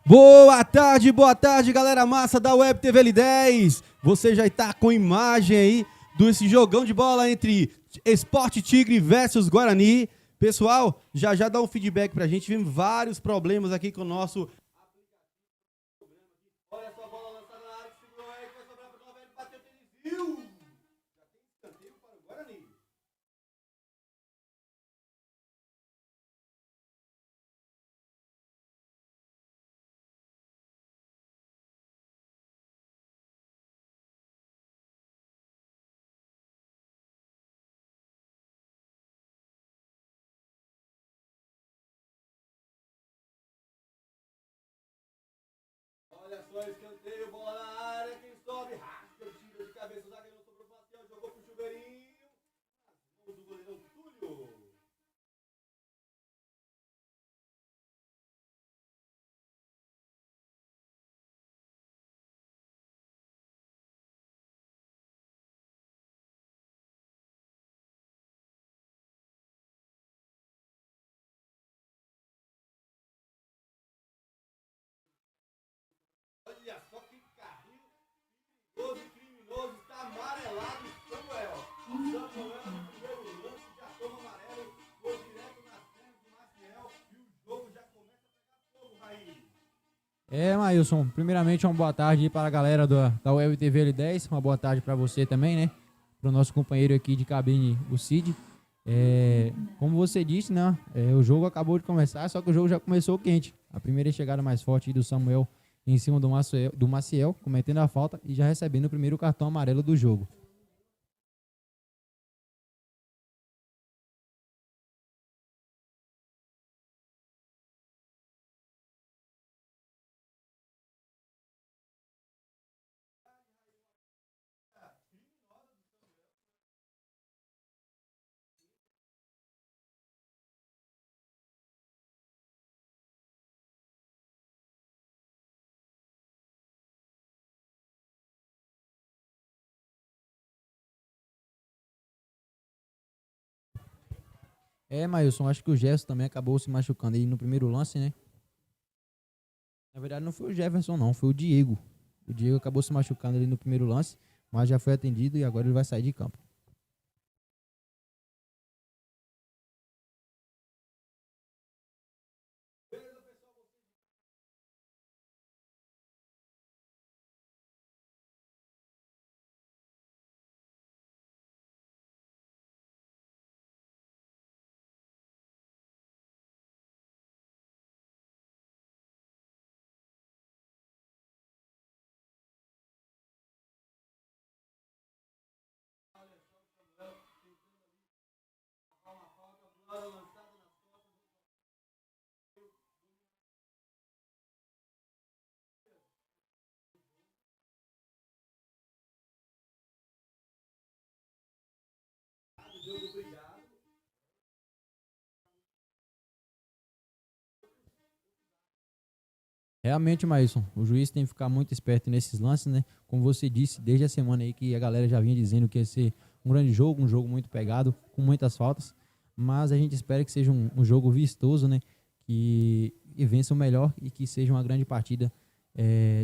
Boa tarde, galera massa da Web TV L10. Você já está com imagem aí desse jogão de bola entre Sport Tigre versus Guarani. Pessoal, já dá um feedback pra gente. Tivemos vários problemas aqui com o nosso... Olha só a bola lançada na área, que segurou aí, vai sobrar pro Novelli, bateu, viu? Já tem escanteio para o Guarani. Olha só, escanteio, bola na área, quem sobe, rasga o tiro de cabeça, o zagueiro sobrou pro Maciel, jogou pro Chuveirinho, nas mãos do goleirão Túlio. Olha só que carrinho perigoso e criminoso, está amarelado Samuel. Samuel no primeiro lance já toma amarelo, foi direto nas pernas do Maciel e o jogo já começa a pegar fogo, Raí. Maílson, primeiramente uma boa tarde aí para a galera da Web TV L10, uma boa tarde para você também, né? Para o nosso companheiro aqui de cabine, o Cid. Como você disse, né? O jogo acabou de começar, só que o jogo já começou quente. A primeira chegada mais forte aí do Samuel em cima do Maciel, cometendo a falta e já recebendo o primeiro cartão amarelo do jogo. Maílson, acho que o Jefferson também acabou se machucando aí no primeiro lance, né? Na verdade, não foi o Jefferson, não, foi o Diego. O Diego acabou se machucando ali no primeiro lance, mas já foi atendido e agora ele vai sair de campo. Realmente, Maílson, o juiz tem que ficar muito esperto nesses lances, né? Como você disse, desde a semana aí que a galera já vinha dizendo que ia ser um grande jogo, um jogo muito pegado, com muitas faltas, mas a gente espera que seja um jogo vistoso, né? Que vença o melhor e que seja uma grande partida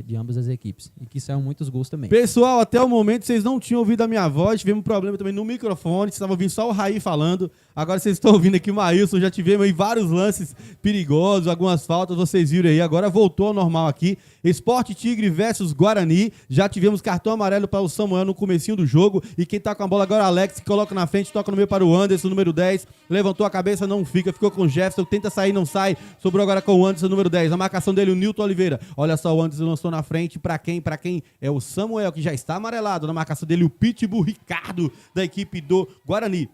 de ambas as equipes. E que saiam muitos gols também. Pessoal, até o momento vocês não tinham ouvido a minha voz, tivemos um problema também no microfone, vocês estavam ouvindo só o Raí falando, agora vocês estão ouvindo aqui o Maílson, já tivemos aí vários lances perigosos, algumas faltas, vocês viram aí, agora voltou ao normal aqui, Sport Tigre versus Guarani, já tivemos cartão amarelo para o Samuel no comecinho do jogo, e quem tá com a bola agora é o Alex, que coloca na frente, toca no meio para o Anderson, número 10, levantou a cabeça, não fica, ficou com o Jefferson, tenta sair, não sai, sobrou agora com o Anderson, número 10, a marcação dele, o Nilton Oliveira, olha só, o Anderson lançou na frente, para quem? É o Samuel, que já está amarelado, na marcação dele, o Pitbull Ricardo, da equipe do Guarani.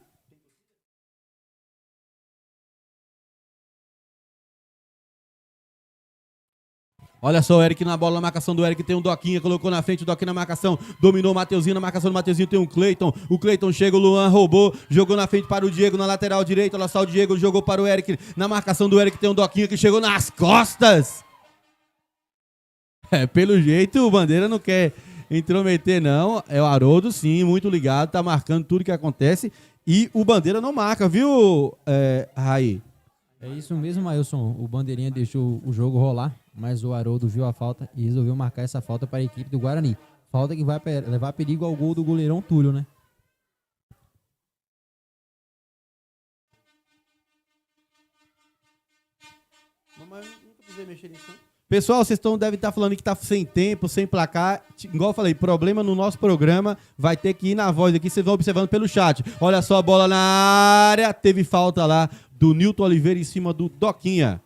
Olha só o Eric na bola, na marcação do Eric, tem um Doquinha, colocou na frente, o Doquinha na marcação, dominou o Mateuzinho, na marcação do Mateuzinho tem um Cleiton, o Cleiton chega, o Luan roubou, jogou na frente para o Diego, na lateral direita, olha só o Diego, jogou para o Eric, na marcação do Eric tem um Doquinha que chegou nas costas. Pelo jeito o Bandeira não quer intrometer não, é o Haroldo sim, muito ligado, tá marcando tudo que acontece e o Bandeira não marca, viu, Raí? É isso mesmo, Mailson. O Bandeirinha deixou o jogo rolar, mas o Haroldo viu a falta e resolveu marcar essa falta para a equipe do Guarani. Falta que vai levar perigo ao gol do goleirão Túlio, né? Pessoal, vocês devem estar falando que tá sem tempo, sem placar. Igual eu falei, problema no nosso programa. Vai ter que ir na voz aqui, vocês vão observando pelo chat. Olha só a bola na área. Teve falta lá do Nilton Oliveira em cima do Doquinha.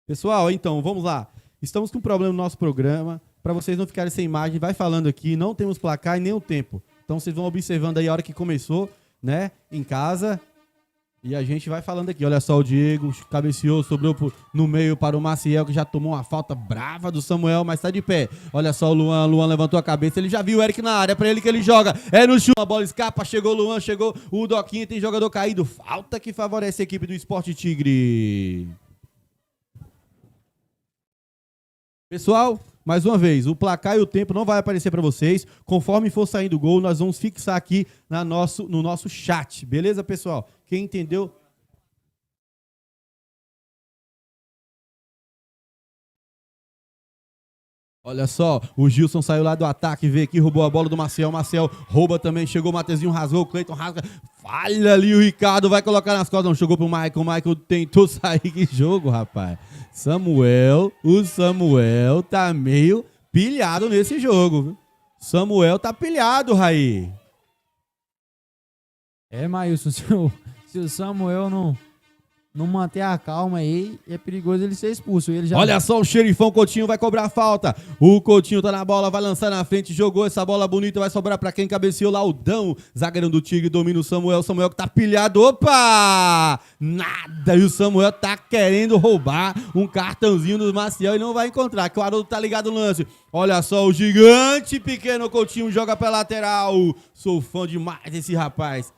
Pessoal, então, vamos lá. Estamos com um problema no nosso programa. Para vocês não ficarem sem imagem, vai falando aqui. Não temos placar e nem o tempo. Então, vocês vão observando aí a hora que começou, né? Em casa. E a gente vai falando aqui. Olha só o Diego, cabeceou, sobrou no meio para o Maciel, que já tomou uma falta brava do Samuel, mas tá de pé. Olha só o Luan. Luan levantou a cabeça. Ele já viu o Eric na área. É pra ele que ele joga. É no chute. A bola escapa. Chegou o Luan, chegou o Doquinha. Tem jogador caído. Falta que favorece a equipe do Sport Tigre. Pessoal, mais uma vez, o placar e o tempo não vai aparecer para vocês. Conforme for saindo o gol, nós vamos fixar aqui no nosso chat. Beleza, pessoal? Quem entendeu? Olha só, o Gilson saiu lá do ataque, veio aqui, roubou a bola do Marcel. Marcel rouba também, chegou o Mateuzinho, rasgou, o Cleiton rasga. Falha ali o Ricardo, vai colocar nas costas. Não, chegou pro Michael. O Michael tentou sair. Que jogo, rapaz. O Samuel tá meio pilhado nesse jogo, viu? Samuel tá pilhado, Raí. É, Mailson, se o Samuel não manter a calma aí, é perigoso ele ser expulso. Ele já... Olha só o xerifão, Coutinho vai cobrar a falta. O Coutinho tá na bola, vai lançar na frente, jogou essa bola bonita, vai sobrar pra quem cabeceou lá, o Dão. Zagueirão do Tigre, domina o Samuel. Samuel que tá pilhado, opa! Nada, e o Samuel tá querendo roubar um cartãozinho do Maciel e não vai encontrar, que o Haroldo tá ligado no lance. Olha só o gigante pequeno Coutinho, joga pra lateral. Sou fã demais desse rapaz.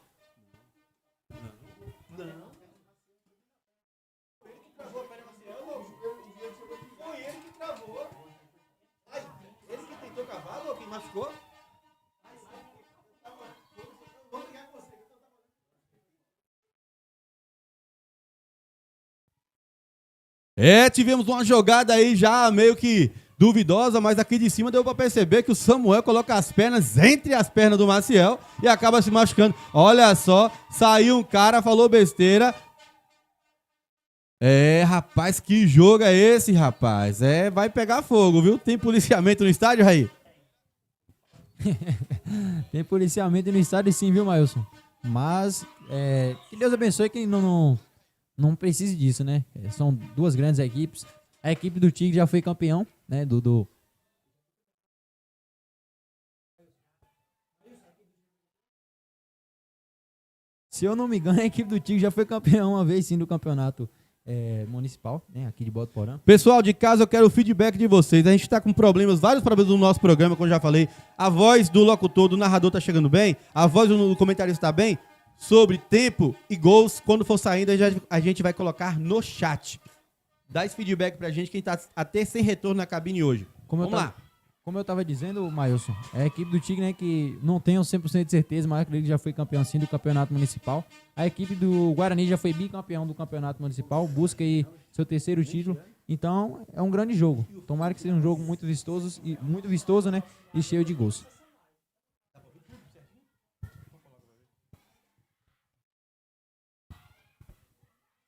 Tivemos uma jogada aí já meio que duvidosa, mas aqui de cima deu pra perceber que o Samuel coloca as pernas entre as pernas do Maciel e acaba se machucando. Olha só, saiu um cara, falou besteira. Rapaz, que jogo é esse, rapaz? Vai pegar fogo, viu? Tem policiamento no estádio, Raí? Tem policiamento no estádio sim, viu, Mailson? Mas, que Deus abençoe quem não precise disso, né? São duas grandes equipes. A equipe do Tigre já foi campeão, né? Se eu não me engano, a equipe do Tigre já foi campeão uma vez sim do campeonato municipal, né? Aqui de Botuporã. Pessoal de casa, eu quero o feedback de vocês. A gente tá com vários problemas no nosso programa, como eu já falei. A voz do locutor, do narrador tá chegando bem? A voz do comentarista tá bem? Sobre tempo e gols, quando for saindo, a gente vai colocar no chat. Dá esse feedback pra gente, quem tá até sem retorno na cabine hoje. Vamos lá. Como eu tava dizendo, Mailson, é a equipe do Tigre, né, que não tenho 100% de certeza, mas ele já foi campeão sim do campeonato municipal. A equipe do Guarani já foi bicampeão do campeonato municipal, busca aí seu terceiro título. Então, é um grande jogo. Tomara que seja um jogo muito vistoso, né, e cheio de gols.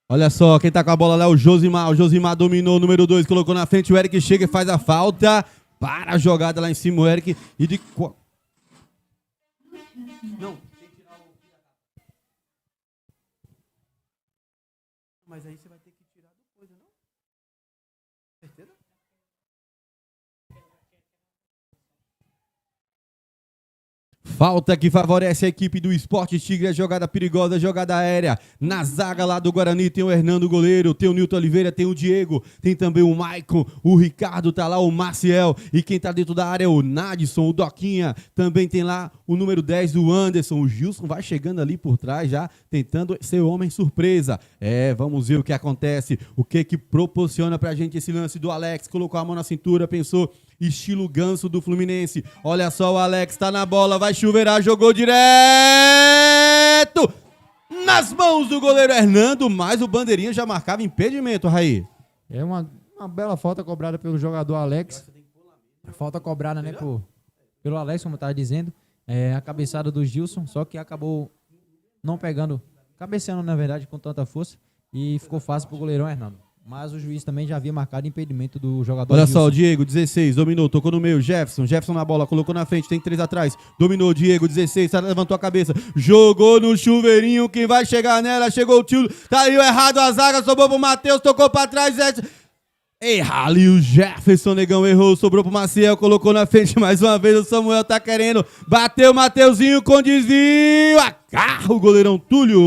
Olha só, quem tá com a bola lá é o Josimar. O Josimar dominou o número 2, colocou na frente. O Eric chega e faz a falta. Para a jogada lá em cima, o Eric. E de... Não. Mas aí você vai ter que tirar depois, não? Certeza? Falta que favorece a equipe do Sport Tigre, a jogada perigosa, a jogada aérea. Na zaga lá do Guarani tem o Hernando, goleiro, tem o Nilton Oliveira, tem o Diego, tem também o Maicon, o Ricardo, tá lá o Maciel. E quem tá dentro da área é o Nadson, o Doquinha. Também tem lá o número 10, o Anderson. O Gilson vai chegando ali por trás já, tentando ser o homem surpresa. Vamos ver o que acontece, o que proporciona pra gente esse lance do Alex. Colocou a mão na cintura, pensou, estilo ganso do Fluminense. Olha só, o Alex tá na bola, vai chuveirar, jogou direto nas mãos do goleiro Hernando, mas o bandeirinha já marcava impedimento, Raí. É uma bela falta cobrada pelo jogador Alex. Falta cobrada, né, pelo Alex, como eu estava dizendo. A cabeçada do Gilson, só que acabou não pegando, cabeceando, na verdade, com tanta força. E ficou fácil pro goleirão Hernando. Mas o juiz também já havia marcado impedimento do jogador Olha Gilson. só, o Diego, 16, dominou, tocou no meio, Jefferson na bola, colocou na frente, tem 3 atrás, dominou, Diego, 16, levantou a cabeça, jogou no chuveirinho, quem vai chegar nela, chegou o tio, tá aí o errado, a zaga, sobrou pro Matheus, tocou pra trás, erra ali o Jefferson, negão, errou, sobrou pro Maciel, colocou na frente mais uma vez, o Samuel tá querendo, bateu o Mateuzinho com desvio, agarra o goleirão Túlio.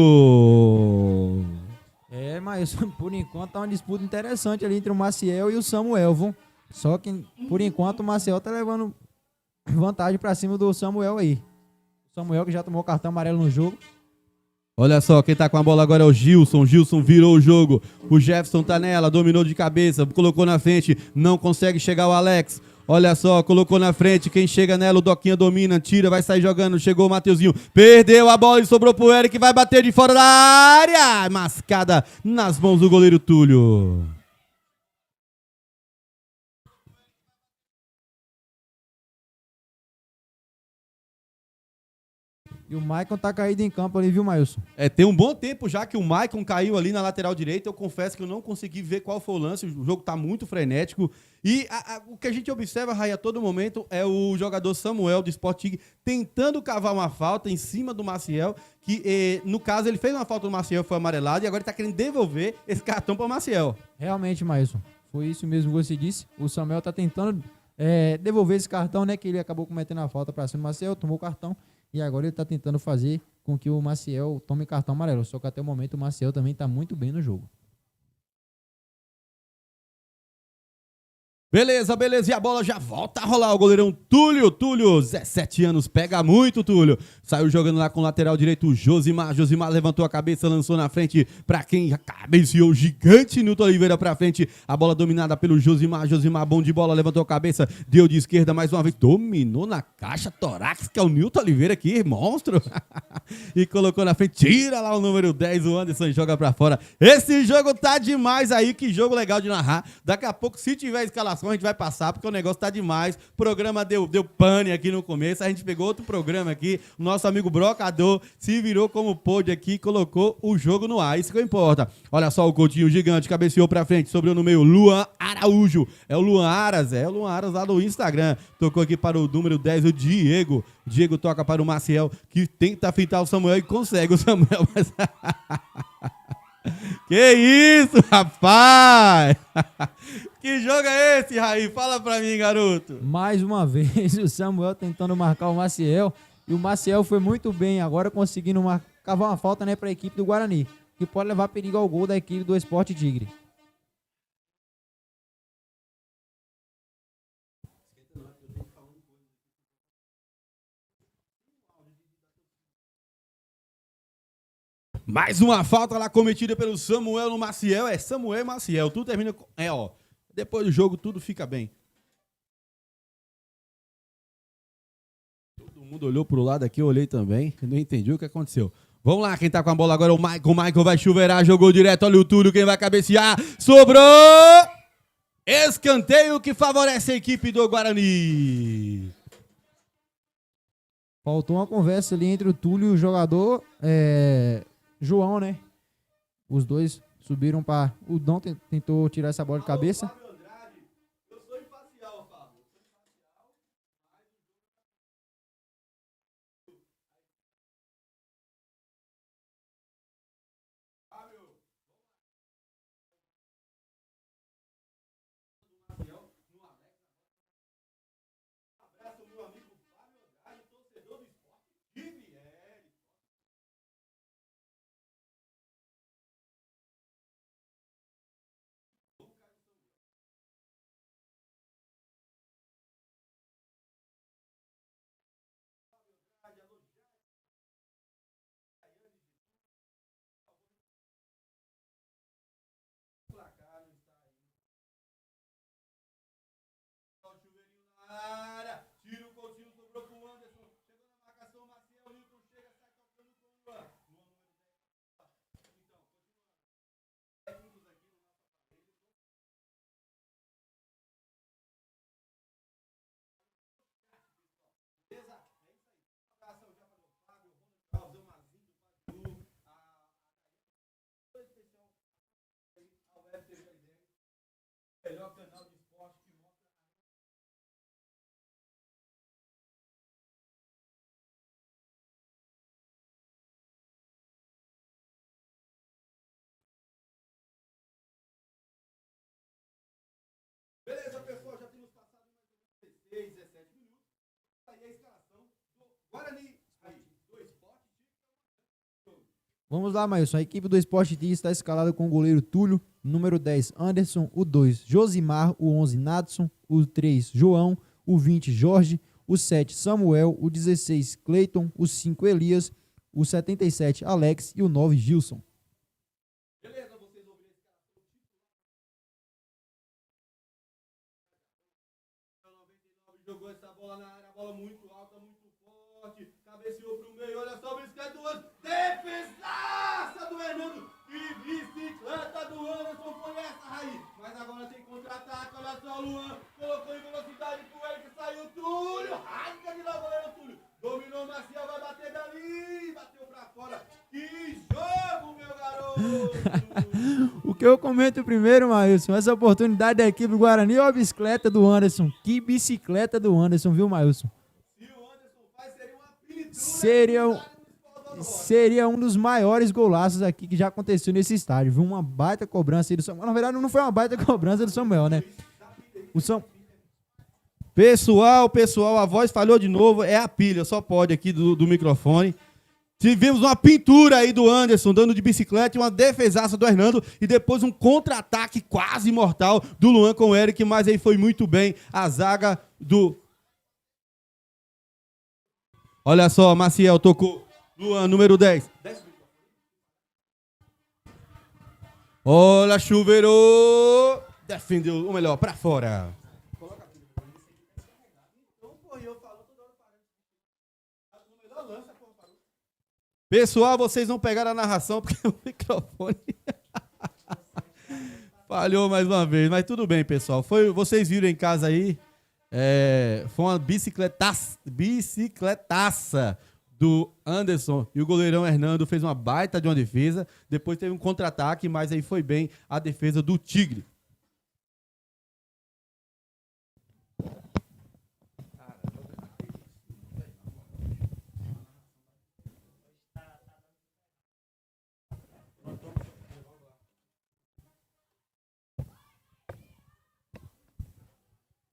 Mas por enquanto tá uma disputa interessante ali entre o Maciel e o Samuel, viu? Só que, por enquanto, o Maciel tá levando vantagem pra cima do Samuel aí. O Samuel que já tomou cartão amarelo no jogo. Olha só, quem tá com a bola agora é o Gilson. Gilson virou o jogo. O Jefferson tá nela, dominou de cabeça, colocou na frente, não consegue chegar o Alex. Olha só, colocou na frente, quem chega nela, o Doquinha domina, tira, vai sair jogando, chegou o Mateuzinho, perdeu a bola e sobrou pro Eric, vai bater de fora da área, mascada nas mãos do goleiro Túlio. E o Maicon tá caído em campo ali, viu, Mailson? Tem um bom tempo já que o Maicon caiu ali na lateral direita. Eu confesso que eu não consegui ver qual foi o lance. O jogo tá muito frenético. E o que a gente observa, Raí, a todo momento é o jogador Samuel do Sport Tigre tentando cavar uma falta em cima do Maciel. Que, no caso, ele fez uma falta do Maciel, foi amarelado. E agora ele tá querendo devolver esse cartão para o Maciel. Realmente, Mailson. Foi isso mesmo que você disse. O Samuel tá tentando devolver esse cartão, né? Que ele acabou cometendo a falta para cima do Maciel, tomou o cartão. E agora ele tá tentando fazer com que o Maciel tome cartão amarelo. Só que até o momento o Maciel também tá muito bem no jogo. Beleza. E a bola já volta a rolar. O goleirão Túlio, 17 anos, pega muito, Túlio. Saiu jogando lá com o lateral direito, o Josimar. Josimar levantou a cabeça, lançou na frente pra quem cabeceou o gigante Nilton Oliveira pra frente. A bola dominada pelo Josimar. Josimar, bom de bola, levantou a cabeça, deu de esquerda mais uma vez. Dominou na caixa torácica o Nilton Oliveira aqui, monstro. E colocou na frente, tira lá o número 10, o Anderson joga pra fora. Esse jogo tá demais aí, que jogo legal de narrar. Daqui a pouco, se tiver escalação, a gente vai passar, porque o negócio tá demais. O programa deu pane aqui no começo. A gente pegou outro programa aqui. O nosso amigo Brocador se virou como pôde aqui e colocou o jogo no ar. Isso que importa. Olha só o Coutinho gigante, cabeceou pra frente, sobrou no meio. Luan Araújo. É o Luan Aras lá do Instagram. Tocou aqui para o número 10, o Diego. Diego toca para o Maciel, que tenta fintar o Samuel e consegue o Samuel. Mas... Que isso, rapaz! Que jogo é esse, Raí? Fala pra mim, garoto. Mais uma vez o Samuel tentando marcar o Maciel. E o Maciel foi muito bem agora, conseguindo cavar uma falta, né, pra equipe do Guarani, que pode levar perigo ao gol da equipe do Sport Tigre. Mais uma falta lá cometida pelo Samuel no Maciel. É Samuel e Maciel. Tudo termina com... Depois do jogo tudo fica bem. Todo mundo olhou pro lado aqui, eu olhei também. Não entendi o que aconteceu. Vamos lá, quem tá com a bola agora é o Maicon. O Maicon vai chuveirar, jogou direto. Olha o Túlio, quem vai cabecear. Sobrou! Escanteio que favorece a equipe do Guarani. Faltou uma conversa ali entre o Túlio e o jogador João, né? Os dois subiram para... O Dom tentou tirar essa bola de cabeça. Vamos lá, Mailson. A equipe do Sport Tigre está escalada com o goleiro Túlio, número 10, Anderson, o 2, Josimar, o 11, Nadson, o 3, João, o 20, Jorge, o 7, Samuel, o 16, Cleiton, o 5, Elias, o 77, Alex e o 9, Gilson. Jogou essa bola na área, bola muito alta, muito forte, cabeceou pro meio, olha só o bicicleta do Anderson, defesaça do Hernando, e bicicleta do Anderson foi essa, Raí, mas agora tem contra-ataque, olha só o Luan, colocou em velocidade pro ele que saiu, Túlio, rasga de lá o goleiro Túlio, dominou o Maciel, vai bater dali, bateu pra fora, que jogo, meu garoto! O que eu comento primeiro, Mailson, essa oportunidade da equipe do Guarani ou a bicicleta do Anderson? Que bicicleta do Anderson, viu, Mailson? Se o Anderson faz, seria uma pintura. Seria um dos maiores golaços aqui que já aconteceu nesse estádio, viu? Uma baita cobrança aí do Samuel. Na verdade, não foi uma baita cobrança do Samuel, né? Pessoal, a voz falhou de novo, é a pilha, só pode aqui do microfone. Tivemos uma pintura aí do Anderson, dando de bicicleta, e uma defesaça do Hernando, e depois um contra-ataque quase mortal do Luan com o Eric, mas aí foi muito bem a zaga do... Olha só, Maciel tocou, Luan, número 10. Olha, chuveirou, defendeu, ou melhor, pra fora. Pessoal, vocês não pegaram a narração porque o microfone falhou mais uma vez, mas tudo bem, pessoal. Vocês viram em casa aí, foi uma bicicletaça do Anderson, e o goleirão Hernando fez uma baita de uma defesa. Depois teve um contra-ataque, mas aí foi bem a defesa do Tigre.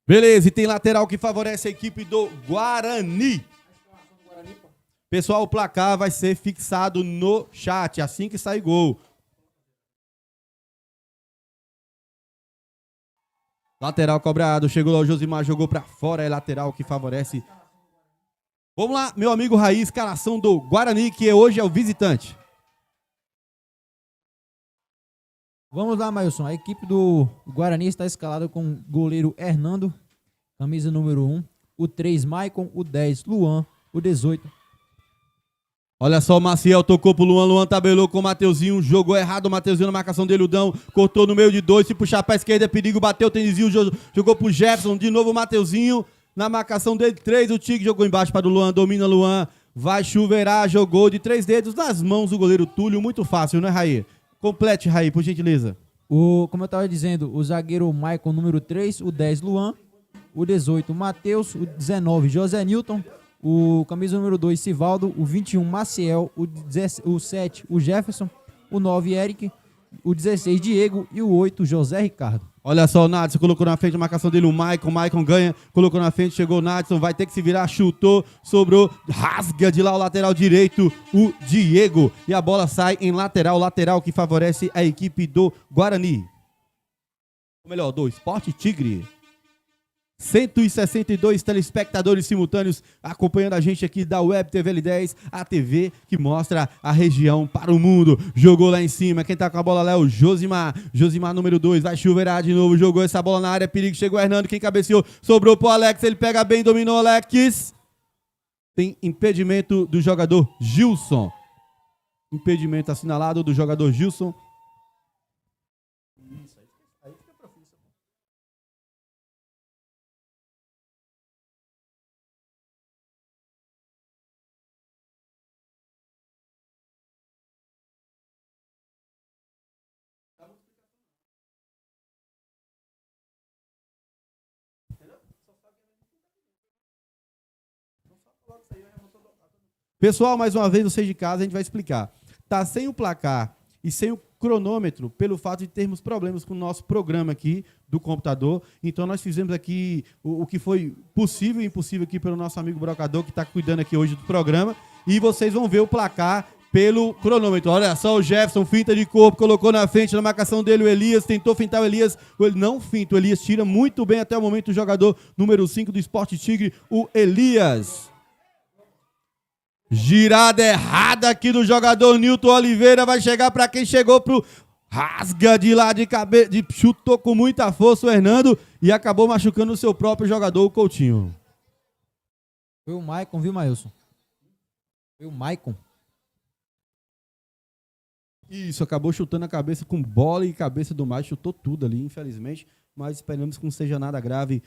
Beleza, e tem lateral que favorece a equipe do Guarani. Pessoal, o placar vai ser fixado no chat assim que sair gol. Lateral cobrado, chegou lá o Josimar, jogou pra fora, é lateral que favorece. Vamos lá, meu amigo Raí, escalação do Guarani, que hoje é o visitante. Vamos lá, Mailson. A equipe do Guarani está escalada com o goleiro Hernando, camisa número 1, o 3, Maicon, o 10, Luan, o 18. Olha só, o Maciel tocou pro Luan, Luan tabelou com o Mateuzinho, jogou errado o Mateuzinho na marcação dele, o Dão, cortou no meio de 2, se puxar pra esquerda é perigo, bateu o tênisinho, jogou pro Jefferson, de novo o Mateuzinho, na marcação dele, 3, o Tigre jogou embaixo para o Luan, domina Luan, vai chuveirar, jogou de 3 dedos nas mãos do goleiro Túlio, muito fácil, né, Raí? Complete, Raí, por gentileza. Como eu estava dizendo, o zagueiro Maicon, número 3, o 10, Luan, o 18, Matheus, o 19, José Newton, o camisa número 2, Sivaldo, o 21, Maciel, o 7, o Jefferson, o 9, Eric, o 16, Diego e o 8, José Ricardo. Olha só, o Nadson colocou na frente a marcação dele, o Maicon ganha, colocou na frente, chegou o Nadson, vai ter que se virar, chutou, sobrou, rasga de lá o lateral direito, o Diego. E a bola sai em lateral que favorece a equipe do Guarani. Ou melhor, do Sport Tigre. 162 telespectadores simultâneos acompanhando a gente aqui da Web TV L10, a TV que mostra a região para o mundo. Jogou lá em cima, quem tá com a bola lá é o Josimar. Josimar número 2, vai chuveirar de novo, jogou essa bola na área, perigo, chegou o Hernando, quem cabeceou, sobrou pro Alex, ele pega bem, dominou o Alex. Tem impedimento do jogador Gilson. Impedimento assinalado do jogador Gilson. Pessoal, mais uma vez, vocês de casa, a gente vai explicar. Tá sem o placar e sem cronômetro pelo fato de termos problemas com o nosso programa aqui do computador. Então nós fizemos aqui o que foi possível e impossível aqui pelo nosso amigo Brocador, que está cuidando aqui hoje do programa. E vocês vão ver o placar pelo cronômetro. Olha só o Jefferson, finta de corpo, colocou na frente, na marcação dele o Elias, tentou fintar o Elias, ele não finta, o Elias tira muito bem até o momento o jogador número 5 do Sport Tigre, o Elias. Girada errada aqui do jogador Nilton Oliveira, vai chegar para quem chegou pro rasga de lá de cabeça, chutou com muita força o Hernando e acabou machucando o seu próprio jogador, o Coutinho. Foi o Maicon, viu, Maílson? Foi o Maicon. Isso, acabou chutando a cabeça com bola e cabeça do Maicon, chutou tudo ali, infelizmente, mas esperamos que não seja nada grave.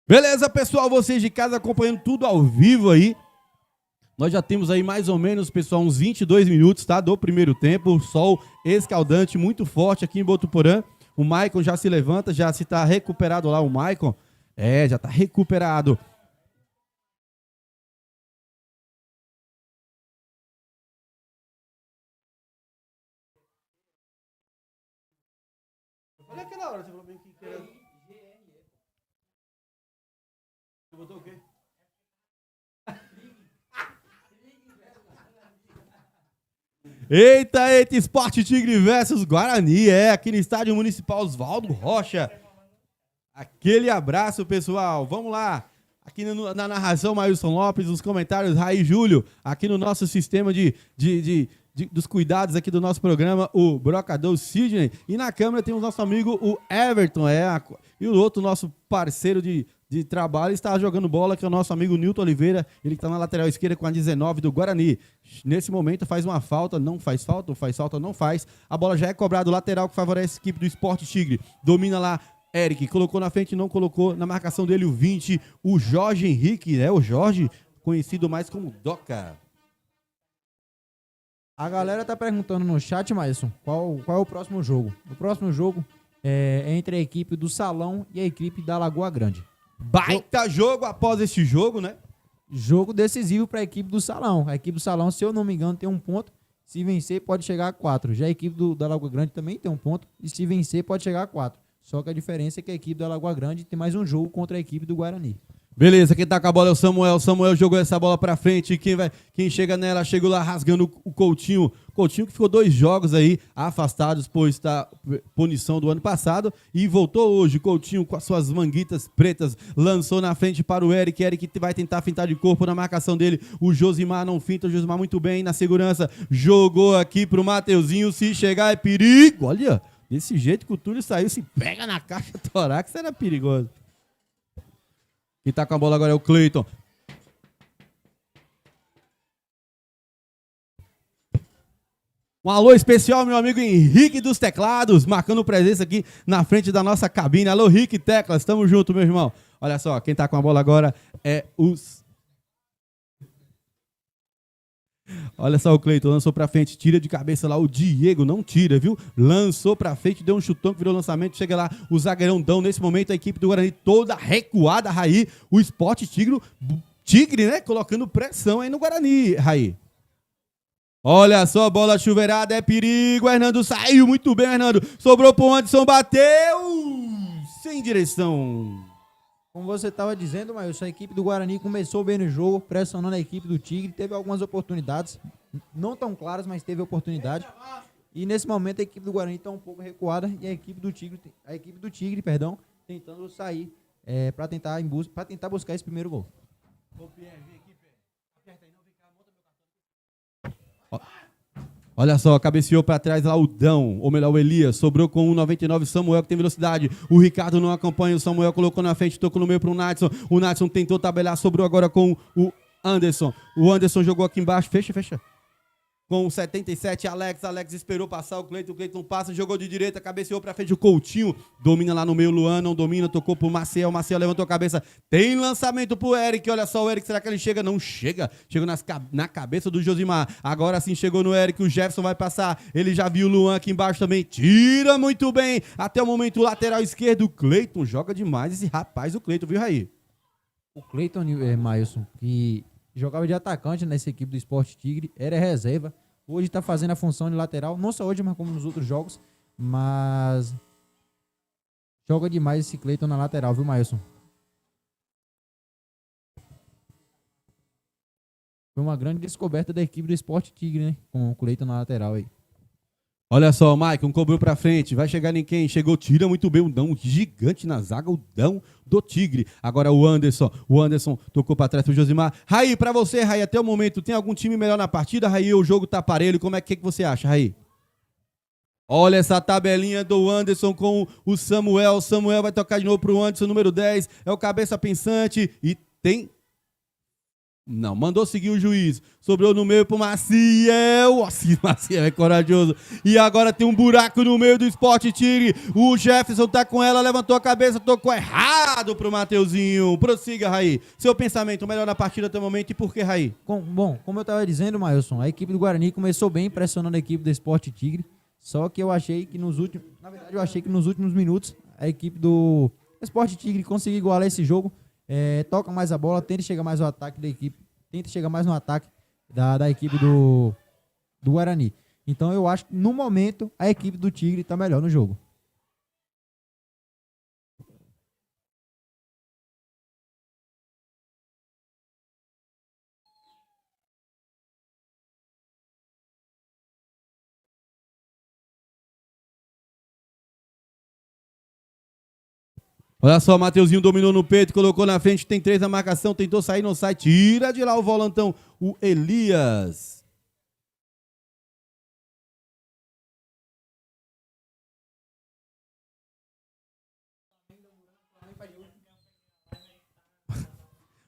Beleza, pessoal, vocês de casa acompanhando tudo ao vivo aí. Nós já temos aí mais ou menos, pessoal, uns 22 minutos, tá? Do primeiro tempo, sol escaldante, muito forte aqui em Botuporã. O Maicon já se levanta, já se tá recuperado lá o Maicon. Já tá recuperado. Olha aquela hora, você falou bem que era... Você botou o quê? Eita, Sport Tigre versus Guarani, aqui no Estádio Municipal Oswaldo Rocha. Aquele abraço, pessoal, vamos lá. Aqui na narração, Maílson Lopes, nos comentários, Raí Júlio, aqui no nosso sistema dos cuidados aqui do nosso programa, o Brocador Sidney, e na câmera tem o nosso amigo, o Everton, e o outro nosso parceiro de trabalho está jogando bola, que é o nosso amigo Nilton Oliveira, ele está na lateral esquerda com a 19 do Guarani. Nesse momento faz uma falta, não faz falta, ou faz falta, não faz. A bola já é cobrada, o lateral que favorece a equipe do Sport Tigre. Domina lá, Eric, colocou na frente, não colocou na marcação dele o 20, o Jorge Henrique, o Jorge, conhecido mais como Doca. A galera tá perguntando no chat, Maílson, qual é o próximo jogo? O próximo jogo é entre a equipe do Salão e a equipe da Lagoa Grande. Baita jogo após esse jogo, né? Jogo decisivo para a equipe do Salão. A equipe do Salão, se eu não me engano, tem 1 ponto. Se vencer, pode chegar a 4. Já a equipe da Lagoa Grande também tem 1 ponto. E se vencer, pode chegar a 4. Só que a diferença é que a equipe da Lagoa Grande tem mais um jogo contra a equipe do Guarani. Beleza, quem tá com a bola é o Samuel. Samuel jogou essa bola pra frente. Quem chega nela, chegou lá rasgando o Coutinho. Coutinho que ficou 2 jogos aí afastados por esta punição do ano passado. E voltou hoje. Coutinho com as suas manguitas pretas. Lançou na frente para o Eric. Eric vai tentar fintar de corpo na marcação dele. O Josimar não finta. O Josimar muito bem na segurança. Jogou aqui pro Mateuzinho. Se chegar é perigo. Olha, desse jeito que o Túlio saiu. Se pega na caixa torácica, era perigoso. Quem tá com a bola agora é o Cleiton. Um alô especial, meu amigo Henrique dos Teclados, marcando presença aqui na frente da nossa cabine. Alô, Henrique Teclas, tamo junto, meu irmão. Olha só, quem tá com a bola agora é os... Olha só o Cleiton, lançou pra frente, tira de cabeça lá o Diego, não tira, viu? Lançou pra frente, deu um chutão que virou lançamento, chega lá o zagueirão Dão, nesse momento a equipe do Guarani toda recuada, Raí, o Sport Tigre, né? Colocando pressão aí no Guarani, Raí. Olha só, bola chuveirada, é perigo, Hernando saiu muito bem, Hernando, sobrou pro Anderson, bateu, sem direção. Como você estava dizendo, Maílson, a equipe do Guarani começou bem no jogo, pressionando a equipe do Tigre, teve algumas oportunidades, não tão claras, mas teve oportunidade. E nesse momento a equipe do Guarani está um pouco recuada e a equipe do Tigre, tentando sair para tentar buscar esse primeiro gol. Olha só, cabeceou para trás lá o Dão, ou melhor, o Elias, sobrou com o 1,99 Samuel, que tem velocidade. O Ricardo não acompanha, o Samuel colocou na frente, tocou no meio para o Natson. O Natson tentou tabelar, sobrou agora com o Anderson. O Anderson jogou aqui embaixo, fecha. com 77, Alex esperou passar o Cleiton passa, jogou de direita, cabeceou pra frente o Coutinho, domina lá no meio, Luan não domina, tocou pro Maciel levantou a cabeça, tem lançamento pro Eric, olha só o Eric, será que ele chega? Não chega, chegou na cabeça do Josimar, agora sim chegou no Eric, o Jefferson vai passar, ele já viu o Luan aqui embaixo também, tira muito bem, até o momento lateral esquerdo, o Cleiton joga demais esse rapaz, o Cleiton, viu, Raí? O Cleiton, Mailson, que jogava de atacante nessa equipe do Sport Tigre, era reserva. Hoje está fazendo a função de lateral, não só hoje, mas como nos outros jogos. Mas joga demais esse Cleiton na lateral, viu, Mailson? Foi uma grande descoberta da equipe do Sport Tigre, né? Com o Cleiton na lateral aí. Olha só, o Maicon cobrou pra frente, vai chegar em quem? Chegou, tira muito bem, um Dão gigante na zaga, o Dão do Tigre. Agora o Anderson tocou pra trás pro Josimar. Raí, pra você, Raí, até o momento, tem algum time melhor na partida, Raí? O jogo tá parelho, como é que você acha, Raí? Olha essa tabelinha do Anderson com o Samuel vai tocar de novo pro Anderson, número 10, é o cabeça pensante e tem... Não, mandou seguir o juiz. Sobrou no meio pro Maciel. Maciel é corajoso. E agora tem um buraco no meio do Sport Tigre. O Jefferson tá com ela, levantou a cabeça, tocou errado pro Mateuzinho. Prossiga, Raí. Seu pensamento melhor na partida até o momento e por que, Raí? Bom, como eu tava dizendo, Mailson, a equipe do Guarani começou bem pressionando a equipe do Sport Tigre. Só que eu achei que nos últimos minutos a equipe do Sport Tigre conseguiu igualar esse jogo. Toca mais a bola, tenta chegar mais ao ataque da equipe, tenta chegar mais no ataque da equipe do Guarani. Então eu acho que no momento a equipe do Tigre está melhor no jogo. Olha só, Mateuzinho dominou no peito, colocou na frente, tem 3 na marcação, tentou sair, não sai, tira de lá o volantão, o Elias.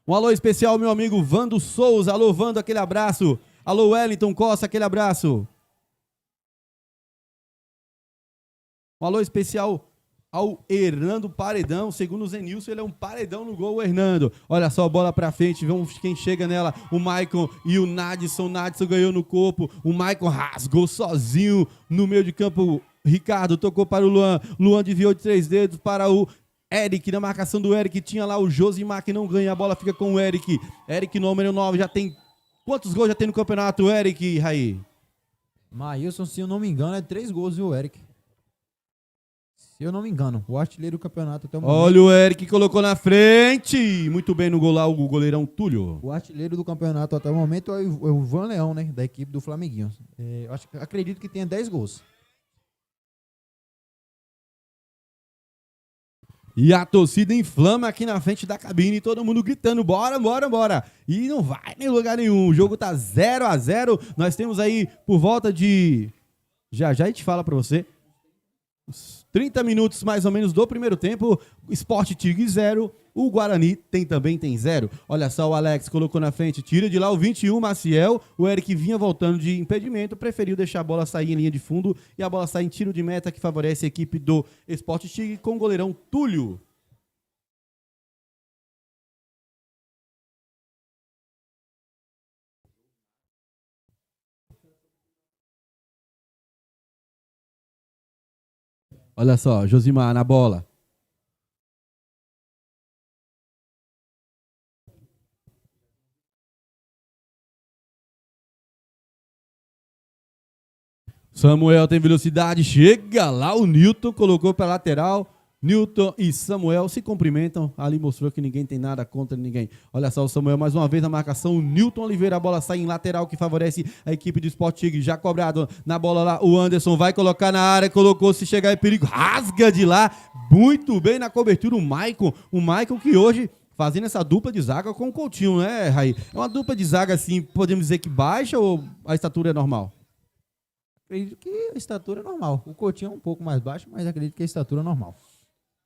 Um alô especial, meu amigo Vando Souza. Alô, Vando, aquele abraço. Alô, Wellington Costa, aquele abraço. Um alô especial ao Hernando Paredão, segundo o Zenilson, ele é um paredão no gol, o Hernando. Olha só a bola pra frente, vamos quem chega nela, o Maicon e o Nadson. Nadson ganhou no corpo, o Maicon rasgou sozinho no meio de campo. Ricardo tocou para o Luan, Luan desviou de 3 dedos para o Eric, na marcação do Eric, tinha lá o Josimar que não ganha, a bola fica com o Eric. Eric, número 9, já tem... Quantos gols já tem no campeonato, Eric, Raí? Mailson, se eu não me engano, é 3 gols, viu, Eric? Se eu não me engano, o artilheiro do campeonato até o momento. Olha o Eric colocou na frente. Muito bem no gol lá, o goleirão Túlio. O artilheiro do campeonato até o momento é o Van Leão, né? Da equipe do Flamenguinho. Acredito que tenha 10 gols. E a torcida inflama aqui na frente da cabine, todo mundo gritando, bora, bora, bora. E não vai em lugar nenhum, o jogo tá 0-0. Nós temos aí por volta de... Já a gente fala pra você. 30 minutos mais ou menos do primeiro tempo, Sport Tigre 0, o Guarani também tem 0. Olha só, o Alex colocou na frente, tira de lá o 21, Maciel, o Eric vinha voltando de impedimento, preferiu deixar a bola sair em linha de fundo e a bola sai em tiro de meta que favorece a equipe do Sport Tigre com o goleirão Túlio. Olha só, Josimar na bola. Samuel tem velocidade, chega lá o Newton, colocou para lateral. Newton e Samuel se cumprimentam. Ali mostrou que ninguém tem nada contra ninguém. Olha só o Samuel mais uma vez na marcação. O Newton Oliveira, a bola sai em lateral que favorece a equipe do Sport Tigre. Já cobrado na bola lá. O Anderson vai colocar na área. Colocou, se chegar em perigo. Rasga de lá. Muito bem na cobertura o Maicon. O Maicon que hoje fazendo essa dupla de zaga com o Coutinho, né, Raí? É uma dupla de zaga assim, podemos dizer que baixa ou a estatura é normal? Acredito que a estatura é normal. O Coutinho é um pouco mais baixo, mas acredito que a estatura é normal.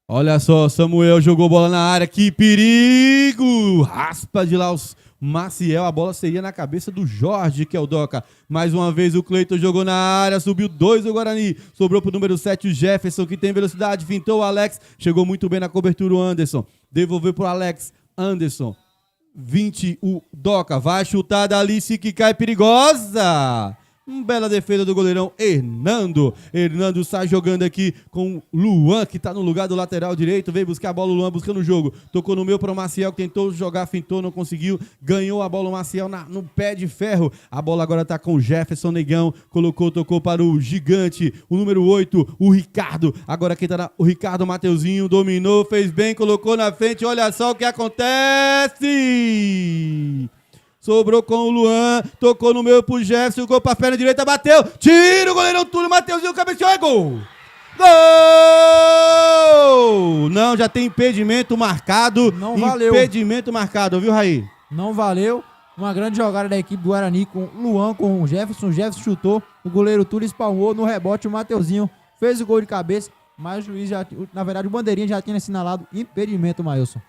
Olha só, Samuel jogou bola na área, que perigo! Raspa de lá os Maciel, a bola seria na cabeça do Jorge, que é o Doca. Mais uma vez o Cleiton jogou na área, subiu 2 do Guarani. Sobrou pro número 7 o Jefferson, que tem velocidade, fintou o Alex. Chegou muito bem na cobertura o Anderson. Devolveu pro Alex, Anderson. 20 o Doca, vai chutar dali, se que cai perigosa. Bela defesa do goleirão Hernando. Hernando sai jogando aqui com Luan, que tá no lugar do lateral direito. Veio buscar a bola, o Luan buscando o jogo. Tocou no meio para o Maciel, que tentou jogar, fintou, não conseguiu. Ganhou a bola o Maciel no pé de ferro. A bola agora tá com o Jefferson Negão. Colocou, tocou para o gigante, o número 8, o Ricardo. Agora quem tá o Ricardo Mateuzinho, dominou, fez bem, colocou na frente. Olha só o que acontece. Sobrou com o Luan, tocou no meio pro Jefferson, gol pra perna direita, bateu, tira o goleirão Túlio, Mateuzinho, cabeceou, é gol! Gol! Não, já tem impedimento marcado. Não valeu. Impedimento marcado, viu, Raí? Não valeu. Uma grande jogada da equipe do Guarani com o Luan, com o Jefferson. O Jefferson chutou, o goleiro Túlio espalmou no rebote, o Mateuzinho fez o gol de cabeça, mas o juiz já, na verdade o bandeirinha já tinha assinalado impedimento, Maílson.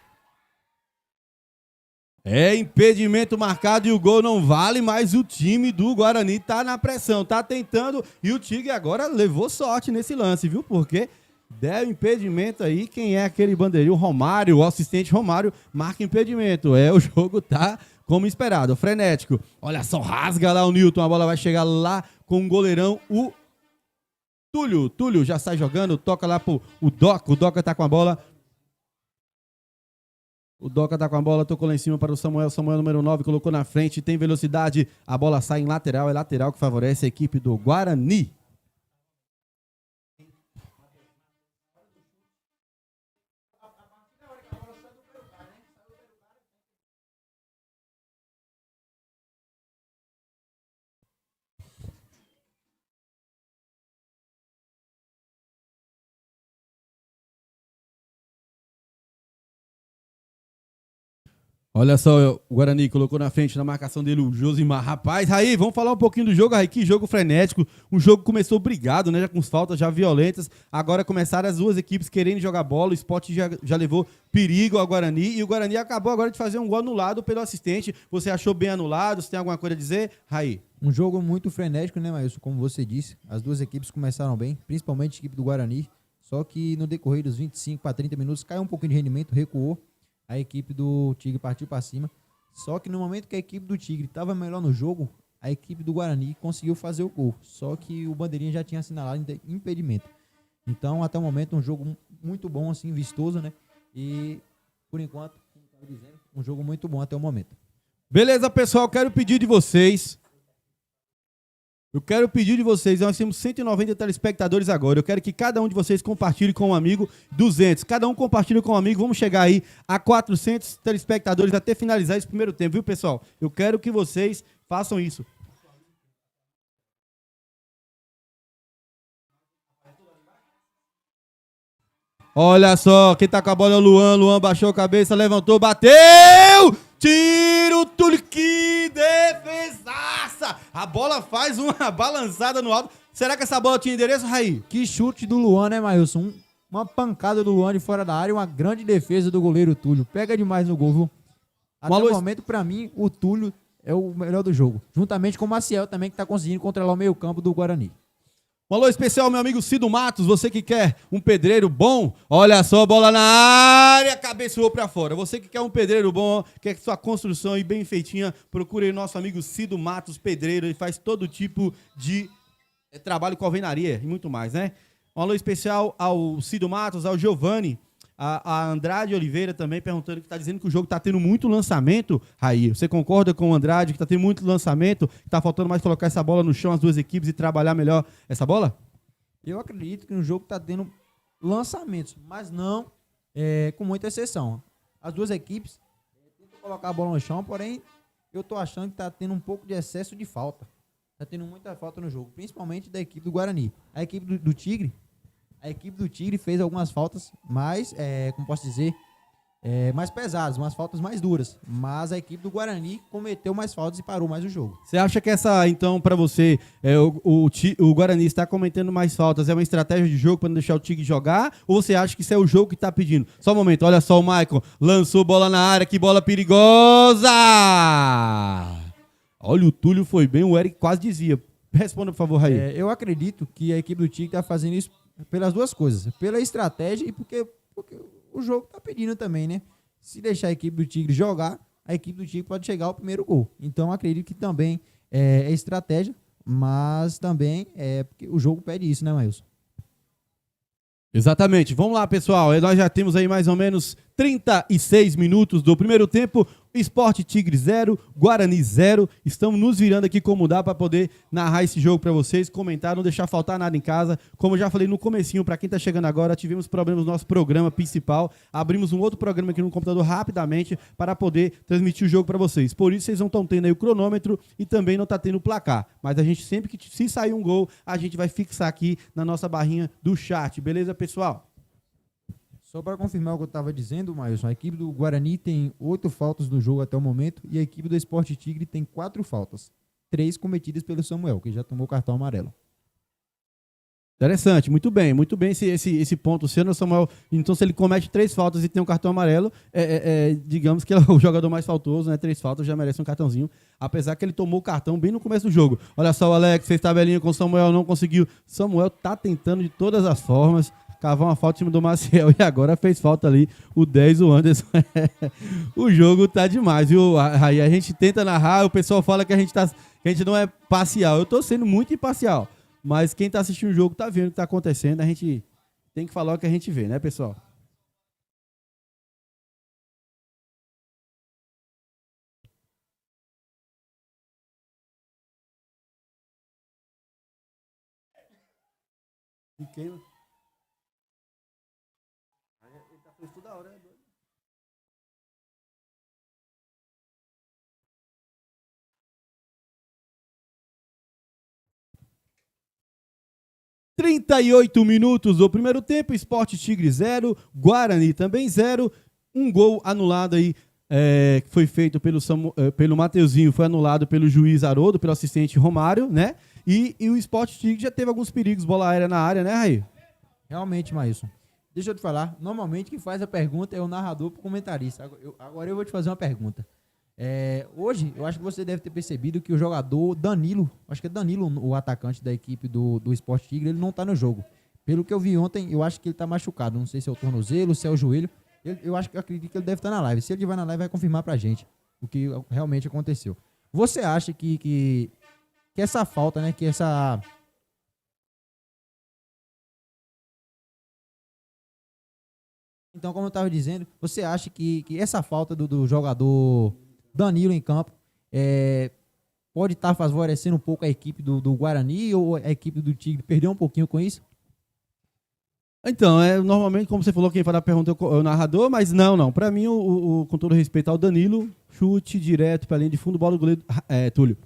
É impedimento marcado e o gol não vale, mas o time do Guarani tá na pressão, tá tentando e o Tigre agora levou sorte nesse lance, viu? Porque deu impedimento aí, quem é aquele bandeirinho? Romário, o assistente Romário marca impedimento. O jogo tá como esperado, frenético. Olha só, rasga lá o Newton, a bola vai chegar lá com o goleirão, o Túlio. Túlio já sai jogando, toca lá pro o Doca tá com a bola. O Doca tá com a bola, tocou lá em cima para o Samuel. Samuel, número 9, colocou na frente, tem velocidade. A bola sai em lateral, é lateral que favorece a equipe do Guarani. Olha só, o Guarani colocou na frente, na marcação dele, o Josimar. Rapaz, Raí, vamos falar um pouquinho do jogo, Raí. Que jogo frenético. O jogo começou brigado, né? Já com faltas já violentas. Agora começaram as duas equipes querendo jogar bola. O Sport já levou perigo ao Guarani. E o Guarani acabou agora de fazer um gol anulado pelo assistente. Você achou bem anulado? Você tem alguma coisa a dizer, Raí? Um jogo muito frenético, né, Maílson? Como você disse, as duas equipes começaram bem, principalmente a equipe do Guarani. Só que no decorrer dos 25 para 30 minutos caiu um pouquinho de rendimento, recuou. A equipe do Tigre partiu para cima. Só que no momento que a equipe do Tigre estava melhor no jogo, a equipe do Guarani conseguiu fazer o gol. Só que o bandeirinha já tinha assinalado impedimento. Então, até o momento, um jogo muito bom, assim, vistoso, né? E, por enquanto, como eu estava dizendo, um jogo muito bom até o momento. Beleza, pessoal, quero pedir de vocês... nós temos 190 telespectadores agora. Eu quero que cada um de vocês compartilhe com um amigo, 200. Cada um compartilhe com um amigo. Vamos chegar aí a 400 telespectadores até finalizar esse primeiro tempo, viu, pessoal? Eu quero que vocês façam isso. Olha só, quem tá com a bola é o Luan. Luan baixou a cabeça, levantou, bateu! Tira o Túlio, que defesaça! A bola faz uma balançada no alto. Será que essa bola tinha endereço, Raí? Que chute do Luan, né, Maílson? Uma pancada do Luan de fora da área, uma grande defesa do goleiro Túlio. Pega demais no gol, viu? Até o momento, pra mim, o Túlio é o melhor do jogo. Juntamente com o Maciel também, que tá conseguindo controlar o meio campo do Guarani. Um alô especial, meu amigo Cido Matos, você que quer um pedreiro bom, olha só, bola na área, cabeceou pra fora. Você que quer um pedreiro bom, quer sua construção bem feitinha, procure aí nosso amigo Cido Matos, pedreiro, ele faz todo tipo de trabalho com alvenaria e muito mais, né? Um alô especial ao Cido Matos, ao Giovanni, a Andrade Oliveira também perguntando, que tá dizendo que o jogo tá tendo muito lançamento. Raí, você concorda com o Andrade que tá tendo muito lançamento, que tá faltando mais colocar essa bola no chão, as duas equipes, e trabalhar melhor essa bola? Eu acredito que no jogo tá tendo lançamentos, mas não com muita exceção. As duas equipes tentam colocar a bola no chão, porém eu tô achando que tá tendo um pouco de excesso de falta. Tá tendo muita falta no jogo, principalmente da equipe do Guarani. A equipe do Tigre fez algumas faltas, mas, como posso dizer, mais pesadas, umas faltas mais duras. Mas a equipe do Guarani cometeu mais faltas e parou mais o jogo. Você acha que essa, então, pra você, o Guarani está cometendo mais faltas, é uma estratégia de jogo pra não deixar o Tigre jogar? Ou você acha que isso é o jogo que tá pedindo? Só um momento, olha só o Maicon, lançou bola na área, que bola perigosa! Olha, o Túlio foi bem, o Eric quase dizia. Responda, por favor, Raí. Eu acredito que a equipe do Tigre tá fazendo isso pelas duas coisas. Pela estratégia e porque o jogo tá pedindo também, né? Se deixar a equipe do Tigre jogar, a equipe do Tigre pode chegar ao primeiro gol. Então, acredito que também é estratégia, mas também é porque o jogo pede isso, né, Maílson? Exatamente. Vamos lá, pessoal. Nós já temos aí mais ou menos 36 minutos do primeiro tempo. Sport Tigre 0, Guarani 0. Estamos nos virando aqui como dá para poder narrar esse jogo para vocês, comentar, não deixar faltar nada em casa. Como eu já falei no comecinho, para quem tá chegando agora, tivemos problemas no nosso programa principal. Abrimos um outro programa aqui no computador rapidamente para poder transmitir o jogo para vocês. Por isso vocês não estão tendo aí o cronômetro e também não tá tendo o placar. Mas a gente sempre que se sair um gol, a gente vai fixar aqui na nossa barrinha do chat. Beleza, pessoal? Só para confirmar o que eu estava dizendo, Maílson, a equipe do Guarani tem 8 faltas no jogo até o momento e a equipe do Sport Tigre tem 4 faltas. 3 cometidas pelo Samuel, que já tomou cartão amarelo. Interessante, muito bem esse ponto sendo, Samuel. Então, se ele comete 3 faltas e tem um cartão amarelo, digamos que ele é o jogador mais faltoso, né? 3 faltas já merece um cartãozinho, apesar que ele tomou o cartão bem no começo do jogo. Olha só, o Alex fez tabelinha com o Samuel, não conseguiu. Samuel tá tentando de todas as formas cavar uma falta em cima do Maciel e agora fez falta ali o 10, o Anderson. O jogo tá demais, viu? Aí a gente tenta narrar, o pessoal fala que a gente não é parcial. Eu tô sendo muito imparcial, mas quem tá assistindo o jogo tá vendo o que tá acontecendo. A gente tem que falar o que a gente vê, né, pessoal? E quem... Ele tá fazendo toda hora, né? 38 minutos do primeiro tempo, Sport Tigre 0, Guarani também 0. Um gol anulado aí, que foi feito pelo Mateuzinho, foi anulado pelo juiz Haroldo, pelo assistente Romário, né? E o Sport Tigre já teve alguns perigos, bola aérea na área, né, Raí? Realmente, Maílson. Deixa eu te falar, normalmente quem faz a pergunta é o narrador pro comentarista. Agora eu vou te fazer uma pergunta. Hoje, eu acho que você deve ter percebido que o jogador Danilo, acho que é Danilo, o atacante da equipe do Sport Tigre, ele não tá no jogo. Pelo que eu vi ontem, eu acho que ele tá machucado. Não sei se é o tornozelo, se é o joelho. Eu acredito que ele deve estar na live. Se ele estiver na live, vai confirmar pra gente o que realmente aconteceu. Você acha que essa falta, né, que essa... Então, como eu estava dizendo, você acha que essa falta do jogador Danilo em campo pode estar favorecendo um pouco a equipe do Guarani ou a equipe do Tigre perdeu um pouquinho com isso? Então, normalmente, como você falou, quem faz a pergunta é o narrador, mas não. Pra mim, com todo respeito ao Danilo, chute direto pra linha de fundo, bola do goleiro, Túlio.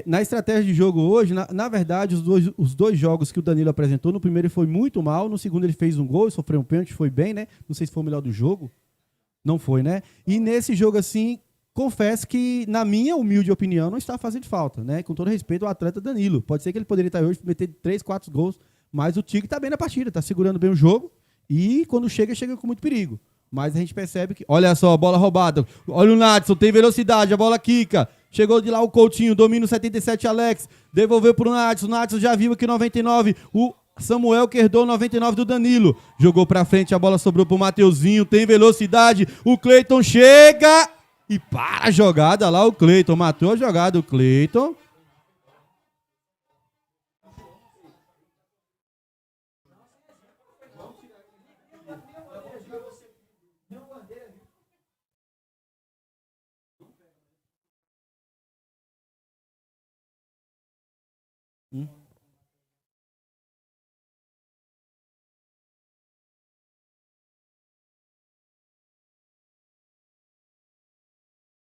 Na estratégia de jogo hoje, na verdade, os dois jogos que o Danilo apresentou, no primeiro ele foi muito mal, no segundo ele fez um gol, sofreu um pênalti, foi bem, né? Não sei se foi o melhor do jogo. Não foi, né? E nesse jogo, assim, confesso que, na minha humilde opinião, não está fazendo falta, né? Com todo respeito ao atleta Danilo. Pode ser que ele poderia estar hoje meter 3, 4 gols, mas o Tigre está bem na partida, está segurando bem o jogo e quando chega com muito perigo. Mas a gente percebe que, olha só, a bola roubada, olha o Nadson, tem velocidade, a bola quica. Chegou de lá o Coutinho, domina o 77, Alex, devolveu pro Nadson, o Nadson já viu aqui 99, o Samuel que herdou 99 do Danilo. Jogou pra frente, a bola sobrou pro Mateuzinho, tem velocidade, o Cleiton chega e para a jogada lá, o Cleiton, matou a jogada, o Cleiton.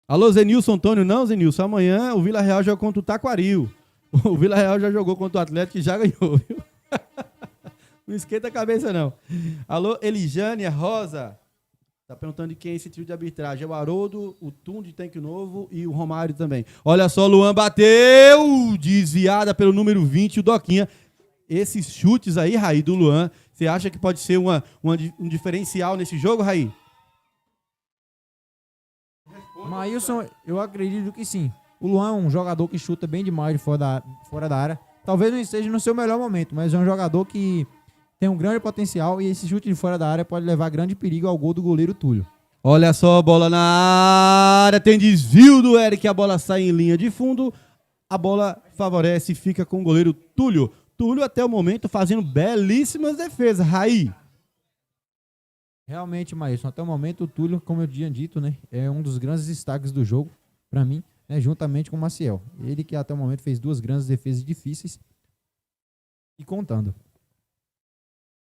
Alô, Zenilson Antônio. Não, Zenilson, amanhã o Vila Real joga contra o Taquaril. O Vila Real já jogou contra o Atlético e já ganhou, viu? Não esquenta a cabeça, não. Alô, Elijânia Rosa. Tá perguntando de quem é esse trio de arbitragem. É o Haroldo, o Tum de Tanque Novo e o Romário também. Olha só, Luan bateu! Desviada pelo número 20, o Doquinha. Esses chutes aí, Raí, do Luan, você acha que pode ser um diferencial nesse jogo, Raí? Maílson, eu acredito que sim. O Luan é um jogador que chuta bem demais de fora da área. Talvez não esteja no seu melhor momento, mas é um jogador que tem um grande potencial e esse chute de fora da área pode levar grande perigo ao gol do goleiro Túlio. Olha só, bola na área, tem desvio do Eric, a bola sai em linha de fundo, a bola favorece e fica com o goleiro Túlio. Túlio até o momento fazendo belíssimas defesas, Raí. Realmente, Maílson, até o momento o Túlio, como eu tinha dito, né, é um dos grandes destaques do jogo, para mim, né, juntamente com o Maciel. Ele que até o momento fez 2 grandes defesas difíceis e contando.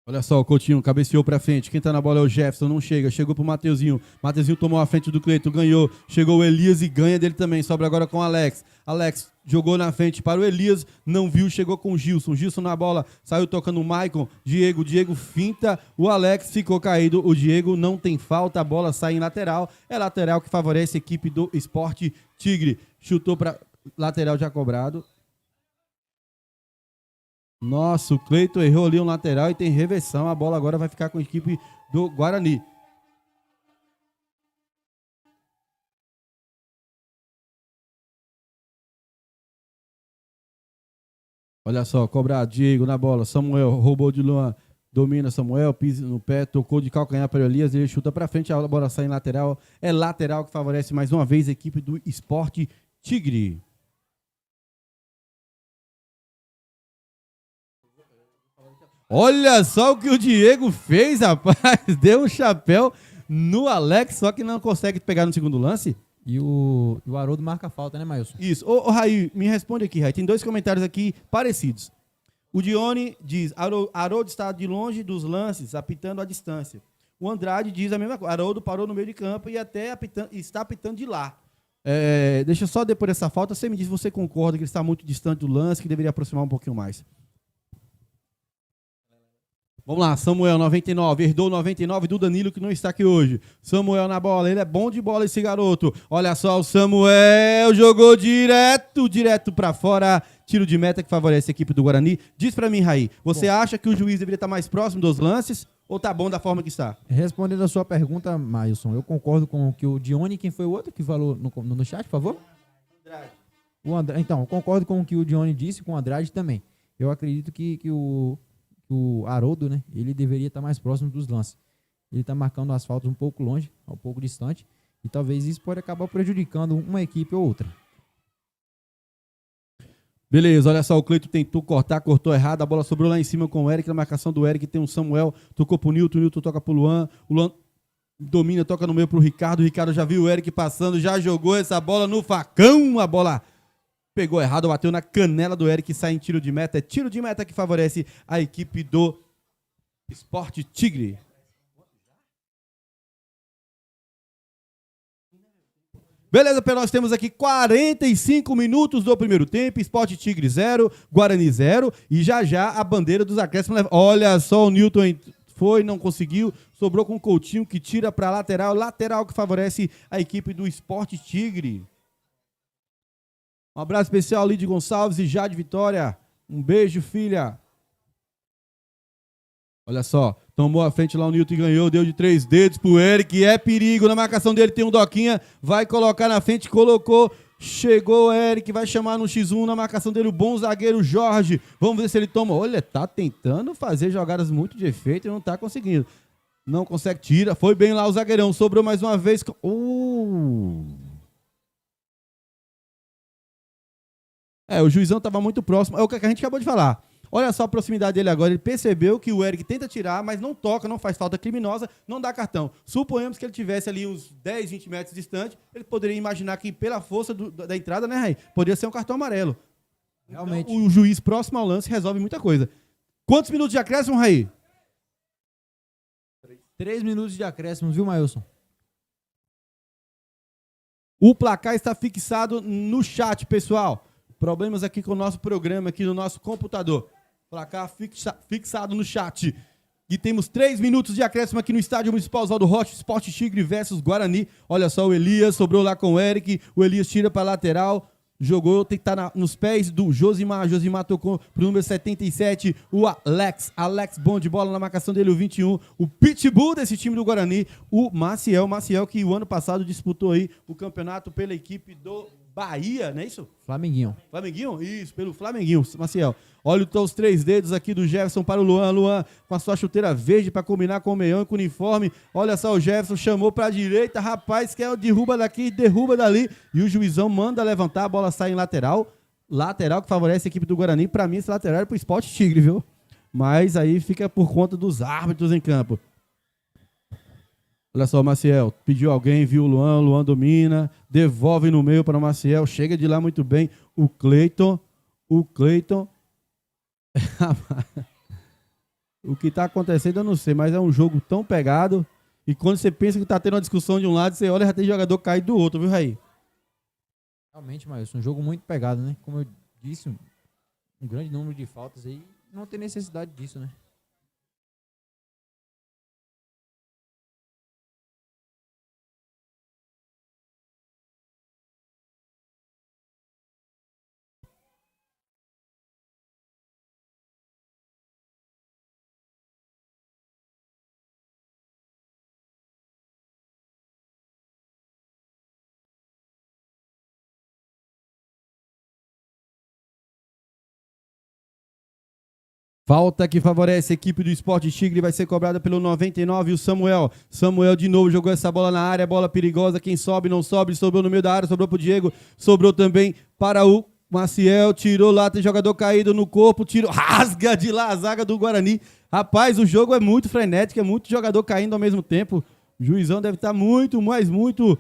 Olha só, o Coutinho cabeceou pra frente. Quem tá na bola é o Jefferson, não chega. Chegou pro Mateuzinho. Mateuzinho tomou a frente do Cleiton, ganhou. Chegou o Elias e ganha dele também. Sobra agora com o Alex. Alex jogou na frente para o Elias, não viu, chegou com o Gilson. Gilson na bola, saiu tocando o Maicon. Diego finta. O Alex ficou caído. O Diego não tem falta. A bola sai em lateral. É lateral que favorece a equipe do Sport Tigre. Chutou pra lateral já cobrado. Nossa, o Cleiton errou ali um lateral e tem reversão. A bola agora vai ficar com a equipe do Guarani. Olha só, cobrado, Diego na bola. Samuel roubou de Luan. Domina Samuel, pisa no pé, tocou de calcanhar para o Elias. Ele chuta para frente, a bola sai em lateral. É lateral que favorece mais uma vez a equipe do Sport Tigre. Olha só o que o Diego fez, rapaz. Deu um chapéu no Alex, só que não consegue pegar no segundo lance. E o Haroldo marca a falta, né, Maílson? Isso. Ô, Raí, me responde aqui, Raí. Tem 2 comentários aqui parecidos. O Dione diz, Haroldo está de longe dos lances, apitando à distância. O Andrade diz a mesma coisa. Haroldo parou no meio de campo e até está apitando de lá. Deixa só depois dessa falta, você me diz se você concorda que ele está muito distante do lance, que deveria aproximar um pouquinho mais. Vamos lá, Samuel, 99, herdou 99 do Danilo, que não está aqui hoje. Samuel na bola, ele é bom de bola esse garoto. Olha só, o Samuel jogou direto pra fora. Tiro de meta que favorece a equipe do Guarani. Diz pra mim, Raí, você acha que o juiz deveria estar mais próximo dos lances ou tá bom da forma que está? Respondendo a sua pergunta, Maílson, eu concordo com o que o Dione, quem foi o outro que falou no chat, por favor? Andrade. Então, eu concordo com o que o Dione disse, com o Andrade também. Eu acredito que o Haroldo, né, ele deveria estar mais próximo dos lances. Ele está marcando as faltas um pouco longe, um pouco distante, e talvez isso pode acabar prejudicando uma equipe ou outra. Beleza, olha só, o Cleiton tentou cortar, cortou errado, a bola sobrou lá em cima com o Eric, na marcação do Eric tem um Samuel, tocou pro Nilton, o Nilton toca pro Luan, o Luan domina, toca no meio pro Ricardo, o Ricardo já viu o Eric passando, já jogou essa bola no facão, a bola pegou errado, bateu na canela do Eric, sai em tiro de meta. É tiro de meta que favorece a equipe do Sport Tigre. Beleza, nós temos aqui 45 minutos do primeiro tempo. Sport Tigre 0, Guarani 0. E já a bandeira dos acréscimos. Olha só, o Newton foi, não conseguiu. Sobrou com o Coutinho que tira para lateral. Lateral que favorece a equipe do Sport Tigre. Um abraço especial, Lidy Gonçalves e Jade Vitória. Um beijo, filha. Olha só, tomou a frente lá o Nilton e ganhou, deu de 3 dedos pro Eric. É perigo, na marcação dele tem um Doquinha. Vai colocar na frente, colocou. Chegou o Eric, vai chamar no X1 na marcação dele o bom zagueiro Jorge. Vamos ver se ele toma. Olha, tá tentando fazer jogadas muito de efeito e não tá conseguindo. Não consegue, tira. Foi bem lá o zagueirão, sobrou mais uma vez. O juizão estava muito próximo. É o que a gente acabou de falar. Olha só a proximidade dele agora. Ele percebeu que o Eric tenta tirar, mas não toca, não faz falta criminosa, não dá cartão. Suponhamos que ele tivesse ali uns 10, 20 metros distante, ele poderia imaginar que pela força da entrada, né, Raí? Poderia ser um cartão amarelo. Realmente. Então, o juiz próximo ao lance resolve muita coisa. Quantos minutos de acréscimo, Raí? 3 minutos de acréscimo, viu, Maílson? O placar está fixado no chat, pessoal. Problemas aqui com o nosso programa, aqui no nosso computador. Placar fixado no chat. E temos 3 minutos de acréscimo aqui no Estádio Municipal Oswaldo Rocha, Sport Tigre versus Guarani. Olha só o Elias, sobrou lá com o Eric, o Elias tira para lateral, jogou, tem que estar nos pés do Josimar. Josimar tocou pro número 77, o Alex. Alex, bom de bola na marcação dele, o 21. O pitbull desse time do Guarani, o Maciel. Maciel que o ano passado disputou aí o campeonato pela equipe do Bahia, não é isso? Flamenguinho. Flamenguinho? Isso, pelo Flamenguinho, Maciel. Olha os 3 dedos aqui do Jefferson para o Luan. Luan com a sua chuteira verde para combinar com o meião e com o uniforme. Olha só, o Jefferson chamou para a direita. Rapaz, quer derruba daqui, derruba dali. E o juizão manda levantar, a bola sai em lateral. Lateral que favorece a equipe do Guarani. Para mim, esse lateral é pro Sport Tigre, viu? Mas aí fica por conta dos árbitros em campo. Olha só, o Maciel pediu alguém, viu o Luan domina, devolve no meio para o Maciel, chega de lá muito bem. O Cleiton. O que está acontecendo eu não sei, mas é um jogo tão pegado. E quando você pensa que está tendo uma discussão de um lado, você olha e já tem jogador caído do outro, viu, Raí? Realmente, Maílson, um jogo muito pegado, né? Como eu disse, um grande número de faltas aí, não tem necessidade disso, né? Falta que favorece a equipe do Sport Tigre, vai ser cobrada pelo 99, o Samuel. Samuel de novo jogou essa bola na área, bola perigosa, quem sobe, não sobe, sobrou no meio da área, sobrou pro Diego, sobrou também para o Maciel, tirou lá, tem jogador caído no corpo, tirou, rasga de lá a zaga do Guarani. Rapaz, o jogo é muito frenético, é muito jogador caindo ao mesmo tempo. O juizão deve estar muito, mas muito...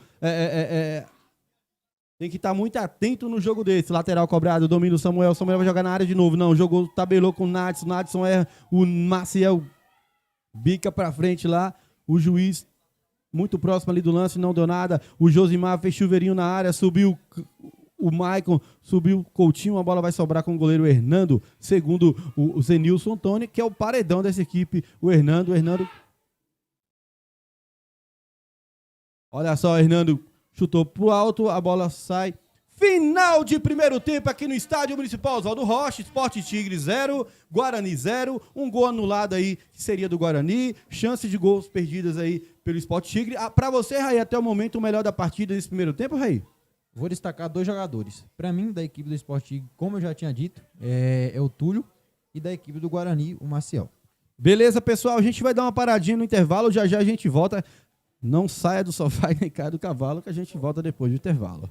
Tem que estar muito atento no jogo desse. Lateral cobrado, domina o Samuel. Samuel vai jogar na área de novo. Não, jogou, tabelou com o Nadson. Nadson é o Maciel. Bica pra frente lá. O juiz muito próximo ali do lance, não deu nada. O Josimar fez chuveirinho na área. Subiu o Maicon, subiu o Coutinho. A bola vai sobrar com o goleiro Hernando. Segundo o Zenilson Tony, que é o paredão dessa equipe. O Hernando. Olha só, Hernando. Chutou pro alto, a bola sai. Final de primeiro tempo aqui no Estádio Municipal Oswaldo Rocha. Sport Tigre 0, Guarani 0. Um gol anulado aí, que seria do Guarani. Chance de gols perdidas aí pelo Sport Tigre. Pra você, Raí, até o momento, o melhor da partida nesse primeiro tempo, Raí? Vou destacar 2 jogadores. Para mim, da equipe do Sport Tigre, como eu já tinha dito, é o Túlio. E da equipe do Guarani, o Maciel. Beleza, pessoal. A gente vai dar uma paradinha no intervalo. Já já a gente volta. Não saia do sofá e nem caia do cavalo, que a gente volta depois do intervalo.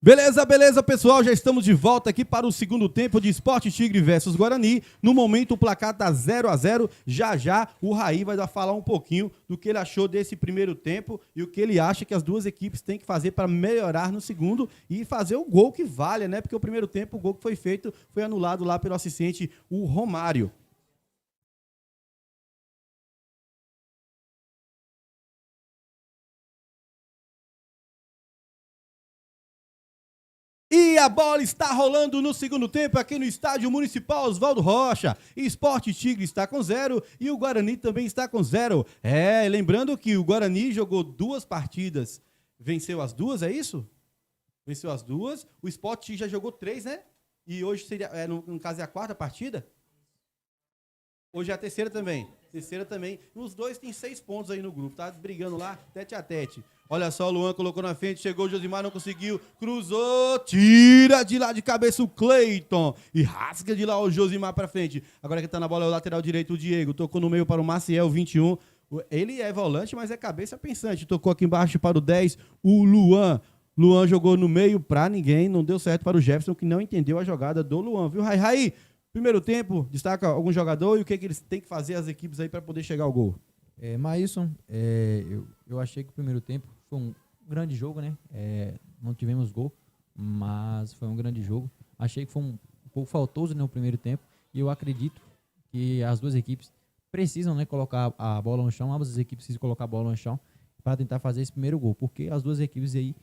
Beleza, beleza, pessoal, já estamos de volta aqui para o segundo tempo de Sport Tigre versus Guarani. No momento o placar tá 0-0. Já o Raí vai falar um pouquinho do que ele achou desse primeiro tempo e o que ele acha que as duas equipes têm que fazer para melhorar no segundo e fazer o gol que vale, né? Porque o primeiro tempo, o gol que foi feito foi anulado lá pelo assistente, o Romário. E a bola está rolando no segundo tempo aqui no Estádio Municipal Oswaldo Rocha. Sport Tigre está com 0 e o Guarani também está com 0. Lembrando que o Guarani jogou 2 partidas, venceu as 2, é isso? Venceu as 2. O Sport Tigre já jogou 3, né? E hoje seria, no caso, é a 4ª partida? Hoje é a 3ª também. Os dois têm 6 pontos aí no grupo, tá brigando lá, tete a tete. Olha só, o Luan colocou na frente, chegou o Josimar, não conseguiu, cruzou, tira de lá de cabeça o Cleiton e rasga de lá o Josimar pra frente. Agora quem tá na bola é o lateral direito, o Diego, tocou no meio para o Maciel, 21. Ele é volante, mas é cabeça pensante. Tocou aqui embaixo para o 10, o Luan. Luan jogou no meio pra ninguém, não deu certo para o Jefferson, que não entendeu a jogada do Luan, viu, Raí? Primeiro tempo, destaca algum jogador e o que eles têm que fazer as equipes aí para poder chegar ao gol. Maílson, eu achei que o primeiro tempo foi um grande jogo, né? Não tivemos gol, mas foi um grande jogo. Achei que foi um pouco faltoso, né, o primeiro tempo. E eu acredito que as duas equipes precisam, né, colocar a bola no chão. Ambas as equipes precisam colocar a bola no chão para tentar fazer esse primeiro gol. Porque as duas equipes aí,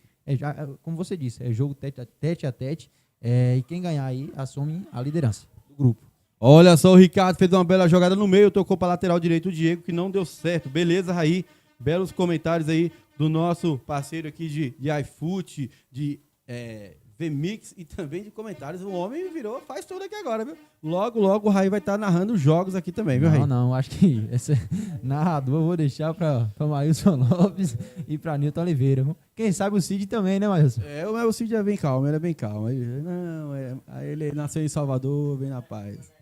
como você disse, é jogo tete a tete. E quem ganhar aí assume a liderança do grupo. Olha só, o Ricardo fez uma bela jogada no meio, tocou para lateral direito o Diego, que não deu certo. Beleza, Raí? Belos comentários aí do nosso parceiro aqui de iFoot, de VMix e também de comentários. O homem faz tudo aqui agora, viu? Logo o Raí vai estar narrando os jogos aqui também, viu, Raí? Não, acho que esse narrador eu vou deixar para Maílson Lopes e para Nilton Oliveira. Viu? Quem sabe o Cid também, né, Maílson? O Cid é bem calmo, ele é bem calmo. Ele nasceu em Salvador, bem na paz.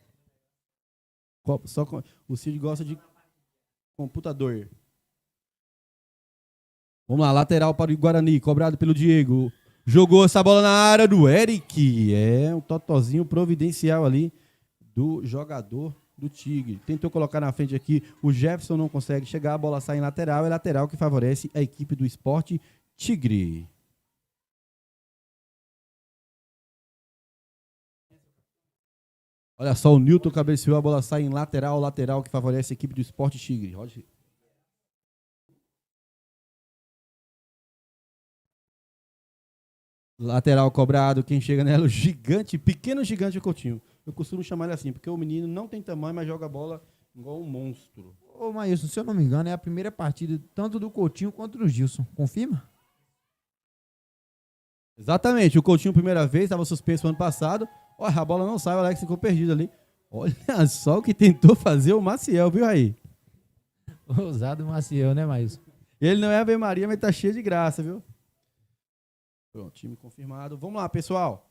O Cid gosta de computador. Vamos lá, lateral para o Guarani, cobrado pelo Diego. Jogou essa bola na área do Eric. Um totozinho providencial ali do jogador do Tigre. Tentou colocar na frente aqui, o Jefferson não consegue chegar, a bola sai em lateral. É lateral que favorece a equipe do Sport Tigre. Olha só, o Nilton cabeceou, a bola sai em lateral que favorece a equipe do Sport Tigre. Lateral cobrado, quem chega nela, o pequeno gigante Coutinho. Eu costumo chamar ele assim, porque o menino não tem tamanho, mas joga bola igual um monstro. Ô, Maílson, se eu não me engano, é a primeira partida tanto do Coutinho quanto do Gilson. Confirma? Exatamente, o Coutinho primeira vez, estava suspenso no ano passado. Olha, a bola não sai, o Alex ficou perdido ali. Olha só o que tentou fazer o Maciel, viu, aí? Ousado Maciel, né, Maílson? Ele não é Ave Maria, mas tá cheio de graça, viu? Pronto, time confirmado. Vamos lá, pessoal.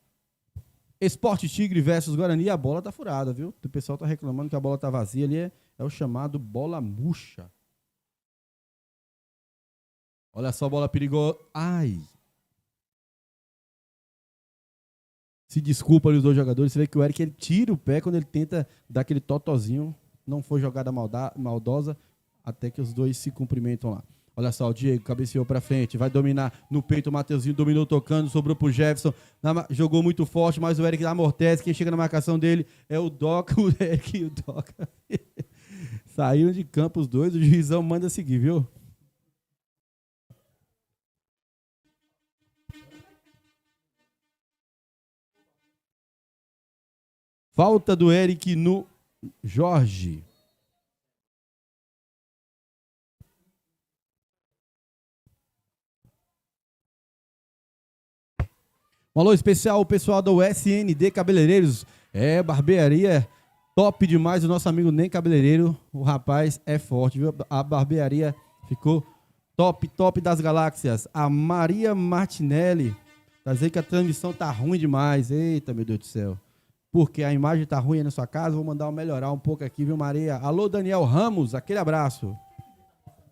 Sport Tigre versus Guarani, a bola tá furada, viu? O pessoal tá reclamando que a bola tá vazia ali, é o chamado bola murcha. Olha só a bola perigosa. Ai! Se desculpa ali os dois jogadores, você vê que o Eric ele tira o pé quando ele tenta dar aquele totozinho. Não foi jogada maldosa, até que os dois se cumprimentam lá. Olha só, o Diego cabeceou pra frente, vai dominar no peito, o Mateuzinho dominou tocando, sobrou pro Jefferson, jogou muito forte, mas o Eric amortece, quem chega na marcação dele é o Doca, o Eric e o Doca. Saíram de campo os dois, o juizão manda seguir, viu? Falta do Eric no Jorge. Um alô especial, o pessoal do SND Cabeleireiros. Barbearia top demais. O nosso amigo Nem Cabeleireiro, o rapaz é forte, viu? A barbearia ficou top das galáxias. A Maria Martinelli tá dizendo que a transmissão tá ruim demais. Eita, meu Deus do céu. Porque a imagem tá ruim aí na sua casa. Vou mandar melhorar um pouco aqui, viu, Maria? Alô, Daniel Ramos, aquele abraço.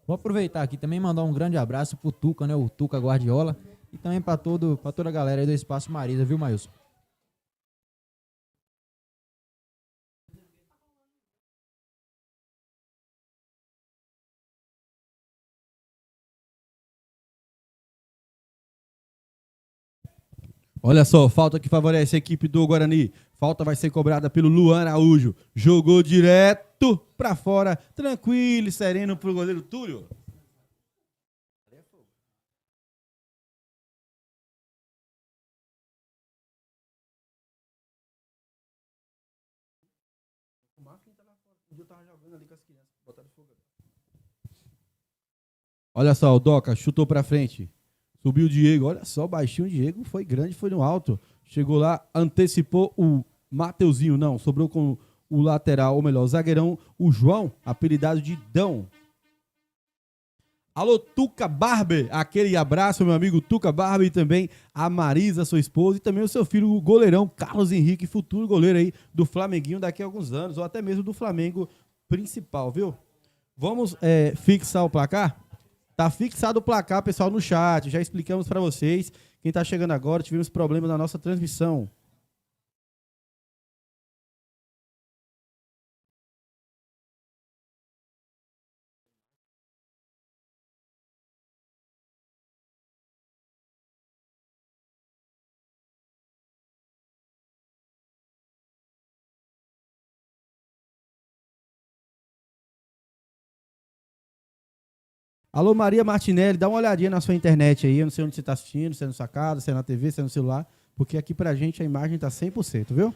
Vou aproveitar aqui também e mandar um grande abraço pro Tuca, né? O Tuca Guardiola. E também para toda a galera aí do Espaço Marisa, viu, Maílson? Olha só, falta que favorece a equipe do Guarani. Falta vai ser cobrada pelo Luan Araújo. Jogou direto pra fora, tranquilo e sereno pro goleiro Túlio. Olha só, o Doca chutou pra frente. Subiu o Diego. Olha só, baixinho o Diego. Foi grande, foi no alto. Chegou lá, antecipou o Mateuzinho. Não, sobrou com o lateral, ou melhor, o zagueirão, o João, apelidado de Dão. Alô, Tuca Barber. Aquele abraço, meu amigo Tuca Barber. E também a Marisa, sua esposa. E também o seu filho, o goleirão Carlos Henrique, futuro goleiro aí do Flamenguinho daqui a alguns anos. Ou até mesmo do Flamengo principal, viu? Vamos fixar o placar? Tá fixado o placar, pessoal, no chat. Já explicamos para vocês. Quem tá chegando agora, tivemos problema na nossa transmissão. Alô, Maria Martinelli, dá uma olhadinha na sua internet aí. Eu não sei onde você está assistindo, se é na sua casa, se é na TV, se é no celular, porque aqui pra gente a imagem tá 100%, viu?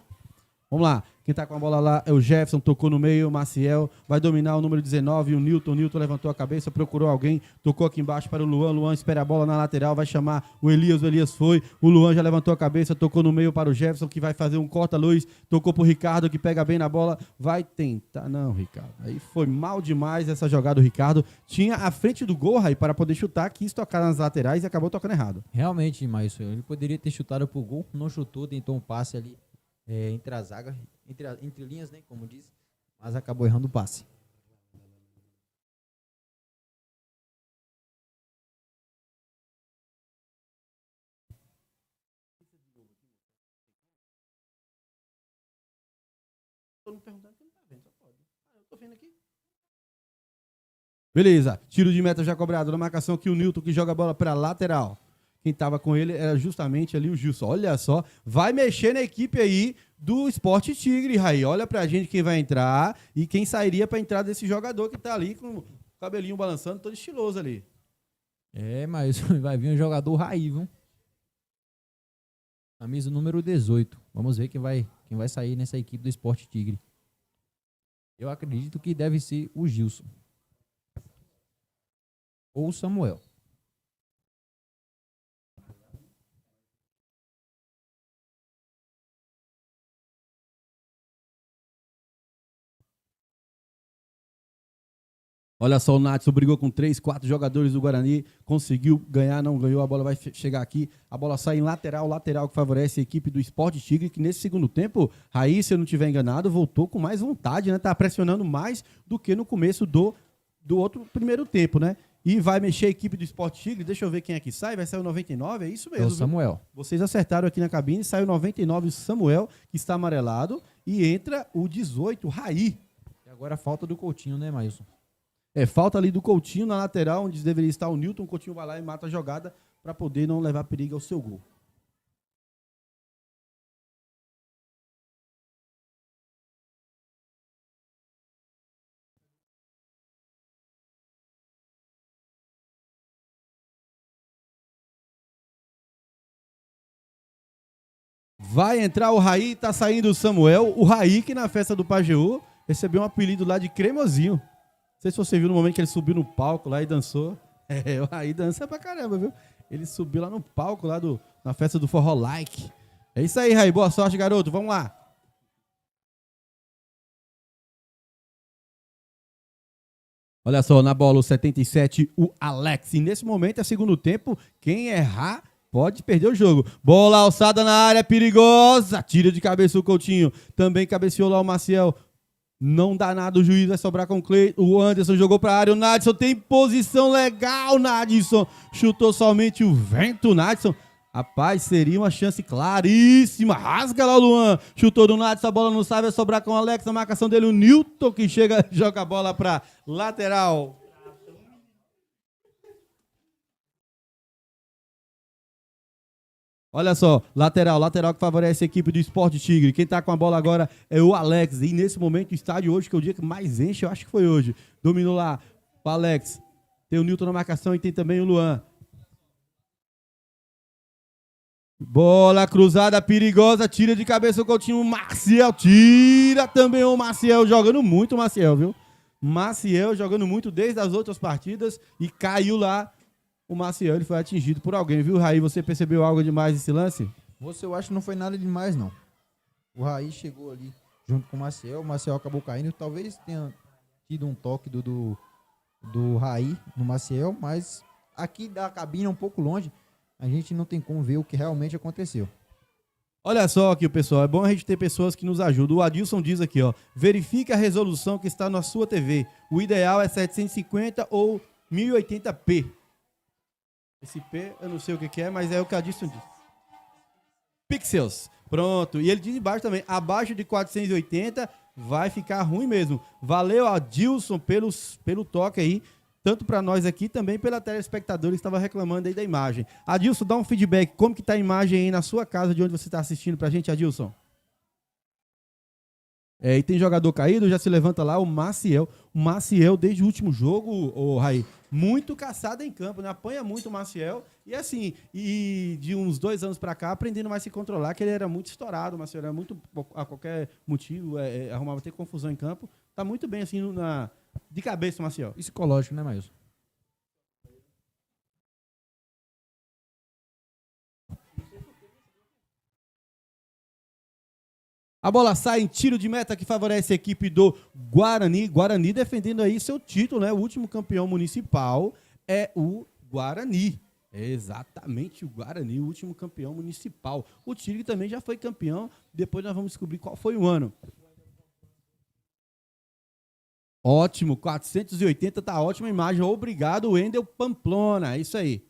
Vamos lá. Quem tá com a bola lá é o Jefferson, tocou no meio, o Maciel vai dominar o número 19, o Newton. O Newton levantou a cabeça, procurou alguém, tocou aqui embaixo para o Luan. Luan espera a bola na lateral, vai chamar o Elias foi. O Luan já levantou a cabeça, tocou no meio para o Jefferson, que vai fazer um corta-luz, tocou pro Ricardo, que pega bem na bola, vai tentar. Não, Ricardo. Aí foi mal demais essa jogada do Ricardo. Tinha a frente do gol, aí, para poder chutar, quis tocar nas laterais e acabou tocando errado. Realmente, Maílson, ele poderia ter chutado pro gol, não chutou, tentou um passe ali entre a zaga, entre linhas, né, como diz, mas acabou errando o passe. Beleza, tiro de meta já cobrado na marcação aqui o Newton, que joga a bola para lateral. Quem estava com ele era justamente ali o Gilson. Olha só, vai mexer na equipe aí do Sport Tigre, Raí. Olha pra gente quem vai entrar e quem sairia pra entrar desse jogador que tá ali com o cabelinho balançando, todo estiloso ali. Mas vai vir um jogador Raí, viu? Camisa número 18. Vamos ver quem vai sair nessa equipe do Sport Tigre. Eu acredito que deve ser o Gilson. Ou o Samuel. Olha só, o Natson brigou com 3, 4 jogadores do Guarani, conseguiu ganhar, não ganhou, a bola vai chegar aqui, a bola sai em lateral que favorece a equipe do Sport Tigre, que nesse segundo tempo, Raí, se eu não estiver enganado, voltou com mais vontade, né? Tá pressionando mais do que no começo do outro primeiro tempo, né? E vai mexer a equipe do Sport Tigre, deixa eu ver quem é que sai, vai sair o 99, é isso mesmo. É o Samuel. Viu? Vocês acertaram aqui na cabine, sai o 99, o Samuel, que está amarelado, e entra o 18, o Raí. E agora a falta do Coutinho, né, Maílson? Falta ali do Coutinho na lateral, onde deveria estar o Newton. O Coutinho vai lá e mata a jogada para poder não levar perigo ao seu gol. Vai entrar o Raí, tá saindo o Samuel. O Raí, que na festa do Pajeú recebeu um apelido lá de Cremosinho. Não sei se você viu no momento que ele subiu no palco lá e dançou. O Raí dança pra caramba, viu? Ele subiu lá no palco lá na festa do Forró Like. É isso aí, Raí. Boa sorte, garoto. Vamos lá. Olha só, na bola o 77, o Alex. E nesse momento é segundo tempo. Quem errar pode perder o jogo. Bola alçada na área, perigosa. Tira de cabeça o Coutinho. Também cabeceou lá o Maciel. Não dá nada, o juiz vai sobrar com o Cleiton. O Anderson jogou pra área, o Nadson tem posição legal, Nadson chutou somente o vento, Nadson. Rapaz, seria uma chance claríssima. Rasga lá o Luan. Chutou do Nadson, a bola não sai, vai sobrar com o Alex. A marcação dele, o Newton, que chega, joga a bola pra lateral. Olha só, lateral que favorece a equipe do Sport Tigre. Quem tá com a bola agora é o Alex. E nesse momento, o estádio hoje, que é o dia que mais enche, eu acho que foi hoje. Dominou lá o Alex. Tem o Newton na marcação e tem também o Luan. Bola cruzada perigosa, tira de cabeça o Coutinho, o Maciel tira também o Maciel, jogando muito o Maciel, viu? Maciel jogando muito desde as outras partidas e caiu lá o Maciel, ele foi atingido por alguém, viu, Raí? Você percebeu algo demais nesse lance? Eu acho que não foi nada demais, não. O Raí chegou ali junto com o Maciel acabou caindo, talvez tenha tido um toque do Raí no Maciel, mas aqui da cabine é um pouco longe, a gente não tem como ver o que realmente aconteceu. Olha só aqui, pessoal, é bom a gente ter pessoas que nos ajudam. O Adilson diz aqui, ó, verifique a resolução que está na sua TV. O ideal é 750 ou 1080p. Esse P, eu não sei o que é, mas é o que a Adilson diz. Pixels. Pronto. E ele diz embaixo também, abaixo de 480 vai ficar ruim mesmo. Valeu, Adilson, pelo toque aí. Tanto para nós aqui, também pela telespectadora que estava reclamando aí da imagem. Adilson, dá um feedback. Como que tá a imagem aí na sua casa, de onde você está assistindo pra gente, Adilson? E tem jogador caído, já se levanta lá o Maciel. O Maciel, desde o último jogo, o Raí, muito caçado em campo, né? Apanha muito o Maciel. E assim, de uns 2 anos pra cá, aprendendo mais a se controlar, que ele era muito estourado. O Maciel era muito, a qualquer motivo, arrumava ter confusão em campo. Tá muito bem, assim, de cabeça o Maciel. Psicológico, né, Maílson? A bola sai em tiro de meta que favorece a equipe do Guarani. Guarani defendendo aí seu título, né? O último campeão municipal é o Guarani. É exatamente o Guarani, o último campeão municipal. O Tigre também já foi campeão. Depois nós vamos descobrir qual foi o ano. Ótimo, 480, tá ótima imagem. Obrigado, Wendel Pamplona. É isso aí.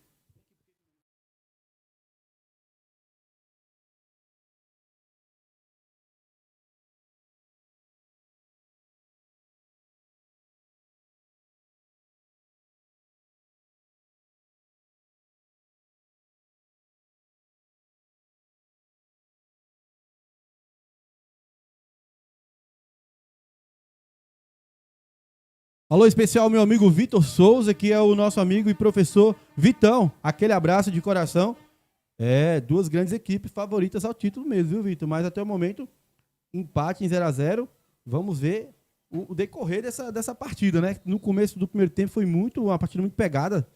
Alô especial, meu amigo Vitor Souza, que é o nosso amigo e professor Vitão. Aquele abraço de coração. Duas grandes equipes favoritas ao título mesmo, viu, Vitor? Mas até o momento, empate em 0-0. Vamos ver o decorrer dessa partida, né? No começo do primeiro tempo foi uma partida muito pegada.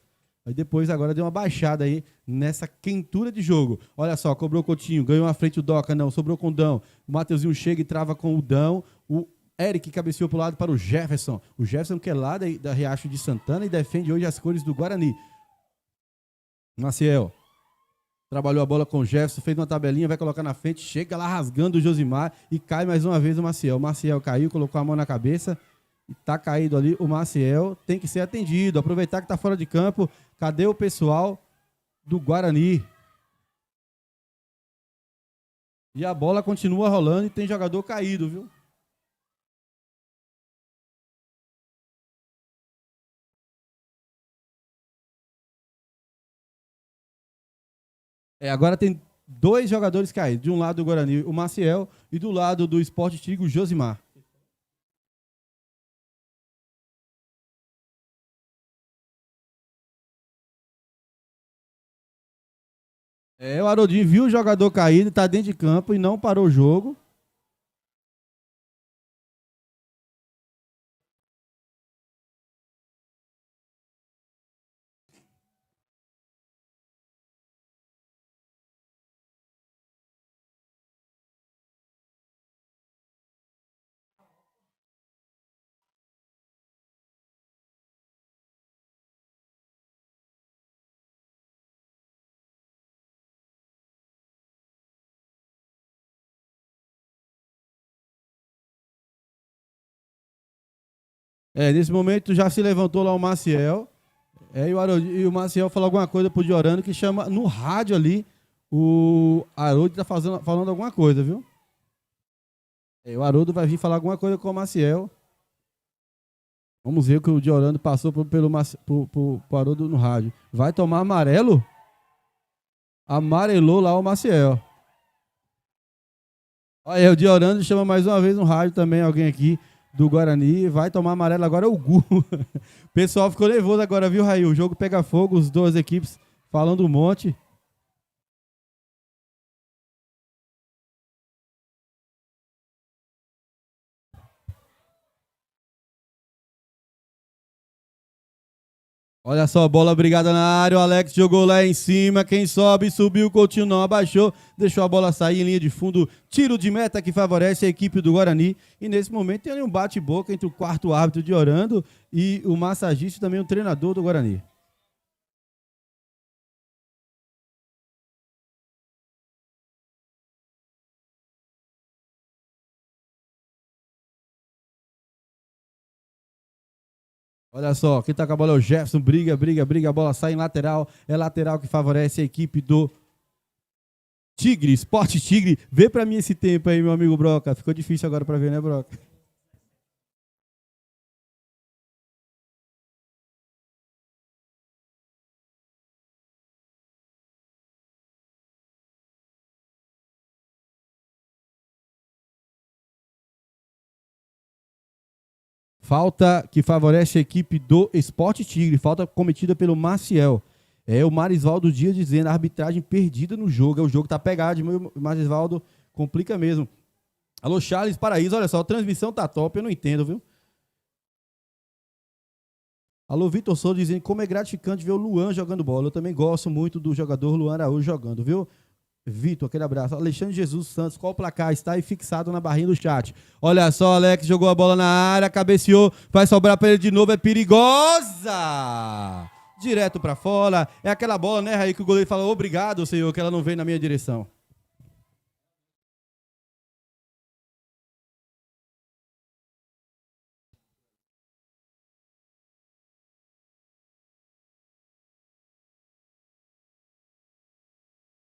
Aí depois agora deu uma baixada aí nessa quentura de jogo. Olha só, cobrou o Coutinho, ganhou a frente o Doca, não, sobrou com o Dão. O Mateuzinho chega e trava com o Dão. O Eric cabeceou pro lado para o Jefferson. O Jefferson que é lá da Riacho de Santana e defende hoje as cores do Guarani. Maciel trabalhou a bola com o Jefferson, fez uma tabelinha, vai colocar na frente, chega lá rasgando o Josimar e cai mais uma vez o Maciel. O Maciel caiu, colocou a mão na cabeça e tá caído ali. O Maciel tem que ser atendido, aproveitar que tá fora de campo. Cadê o pessoal do Guarani? E a bola continua rolando e tem jogador caído, viu? Agora tem 2 jogadores caídos. De um lado do Guarani, o Maciel, e do lado do Sport Tigre, o Josimar. O Haroldinho viu o jogador caído, tá dentro de campo e não parou o jogo. Nesse momento já se levantou lá o Maciel. E o Maciel falou alguma coisa pro Diorano que chama no rádio ali. O Haroldo tá falando alguma coisa, viu? O Haroldo vai vir falar alguma coisa com o Maciel. Vamos ver o que o Diorano passou pelo Haroldo no rádio. Vai tomar amarelo? Amarelou lá o Maciel. Olha, o Diorano chama mais uma vez no rádio também alguém aqui do Guarani. Vai tomar amarelo agora é o Gu. O pessoal ficou nervoso agora, viu, Raí? O jogo pega fogo, as duas equipes falando um monte. Olha só, bola brigada na área, o Alex jogou lá em cima, quem sobe, subiu, o Coutinho não abaixou, deixou a bola sair em linha de fundo, tiro de meta que favorece a equipe do Guarani, e nesse momento tem ali um bate-boca entre o quarto árbitro de Orlando e o massagista e também o treinador do Guarani. Olha só, quem tá com a bola é o Jefferson, briga, a bola sai em lateral, é lateral que favorece a equipe do Tigre, Sport Tigre. Vê pra mim esse tempo aí, meu amigo Broca, ficou difícil agora pra ver, né, Broca? Falta que favorece a equipe do Sport Tigre. Falta cometida pelo Maciel. O Marisvaldo Dias dizendo, a arbitragem perdida no jogo. O jogo tá pegado, o Marisvaldo complica mesmo. Alô, Charles Paraíso, olha só, a transmissão tá top, eu não entendo, viu? Alô, Vitor Souza dizendo como é gratificante ver o Luan jogando bola. Eu também gosto muito do jogador Luan Araújo jogando, viu? Vitor, aquele abraço. Alexandre Jesus Santos, qual o placar? Está aí fixado na barrinha do chat. Olha só, Alex jogou a bola na área, cabeceou, vai sobrar para ele de novo, é perigosa! Direto para fora. É aquela bola, né, Raí, que o goleiro fala, obrigado, senhor, que ela não veio na minha direção.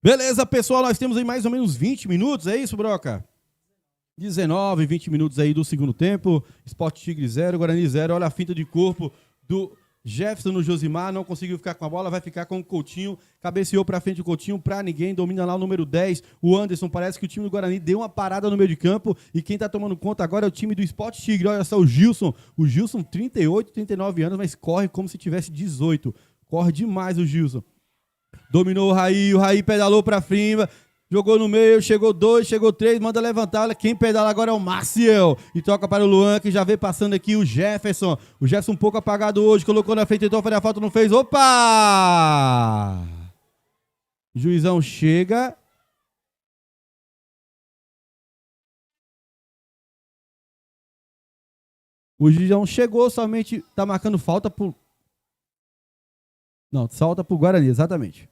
Beleza, pessoal, nós temos aí mais ou menos 20 minutos, é isso, Broca? 19, 20 minutos aí do segundo tempo. Sport Tigre 0, Guarani 0. Olha a finta de corpo do Jefferson no Josimar. Não conseguiu ficar com a bola, vai ficar com o Coutinho. Cabeceou pra frente o Coutinho pra ninguém. Domina lá o número 10, o Anderson. Parece que o time do Guarani deu uma parada no meio de campo. E quem tá tomando conta agora é o time do Sport Tigre. Olha só o Gilson. O Gilson, 38, 39 anos, mas corre como se tivesse 18. Corre demais o Gilson. Dominou o Raí pedalou pra cima, jogou no meio, chegou 2, chegou 3, manda levantar, olha quem pedala agora é o Maciel, e toca para o Luan, que já vem passando aqui o Jefferson um pouco apagado hoje, colocou na frente, tentou fazer a falta, não fez, opa! Juizão chega. O Juizão chegou, somente tá marcando falta por... Não, falta pro Guarani, exatamente.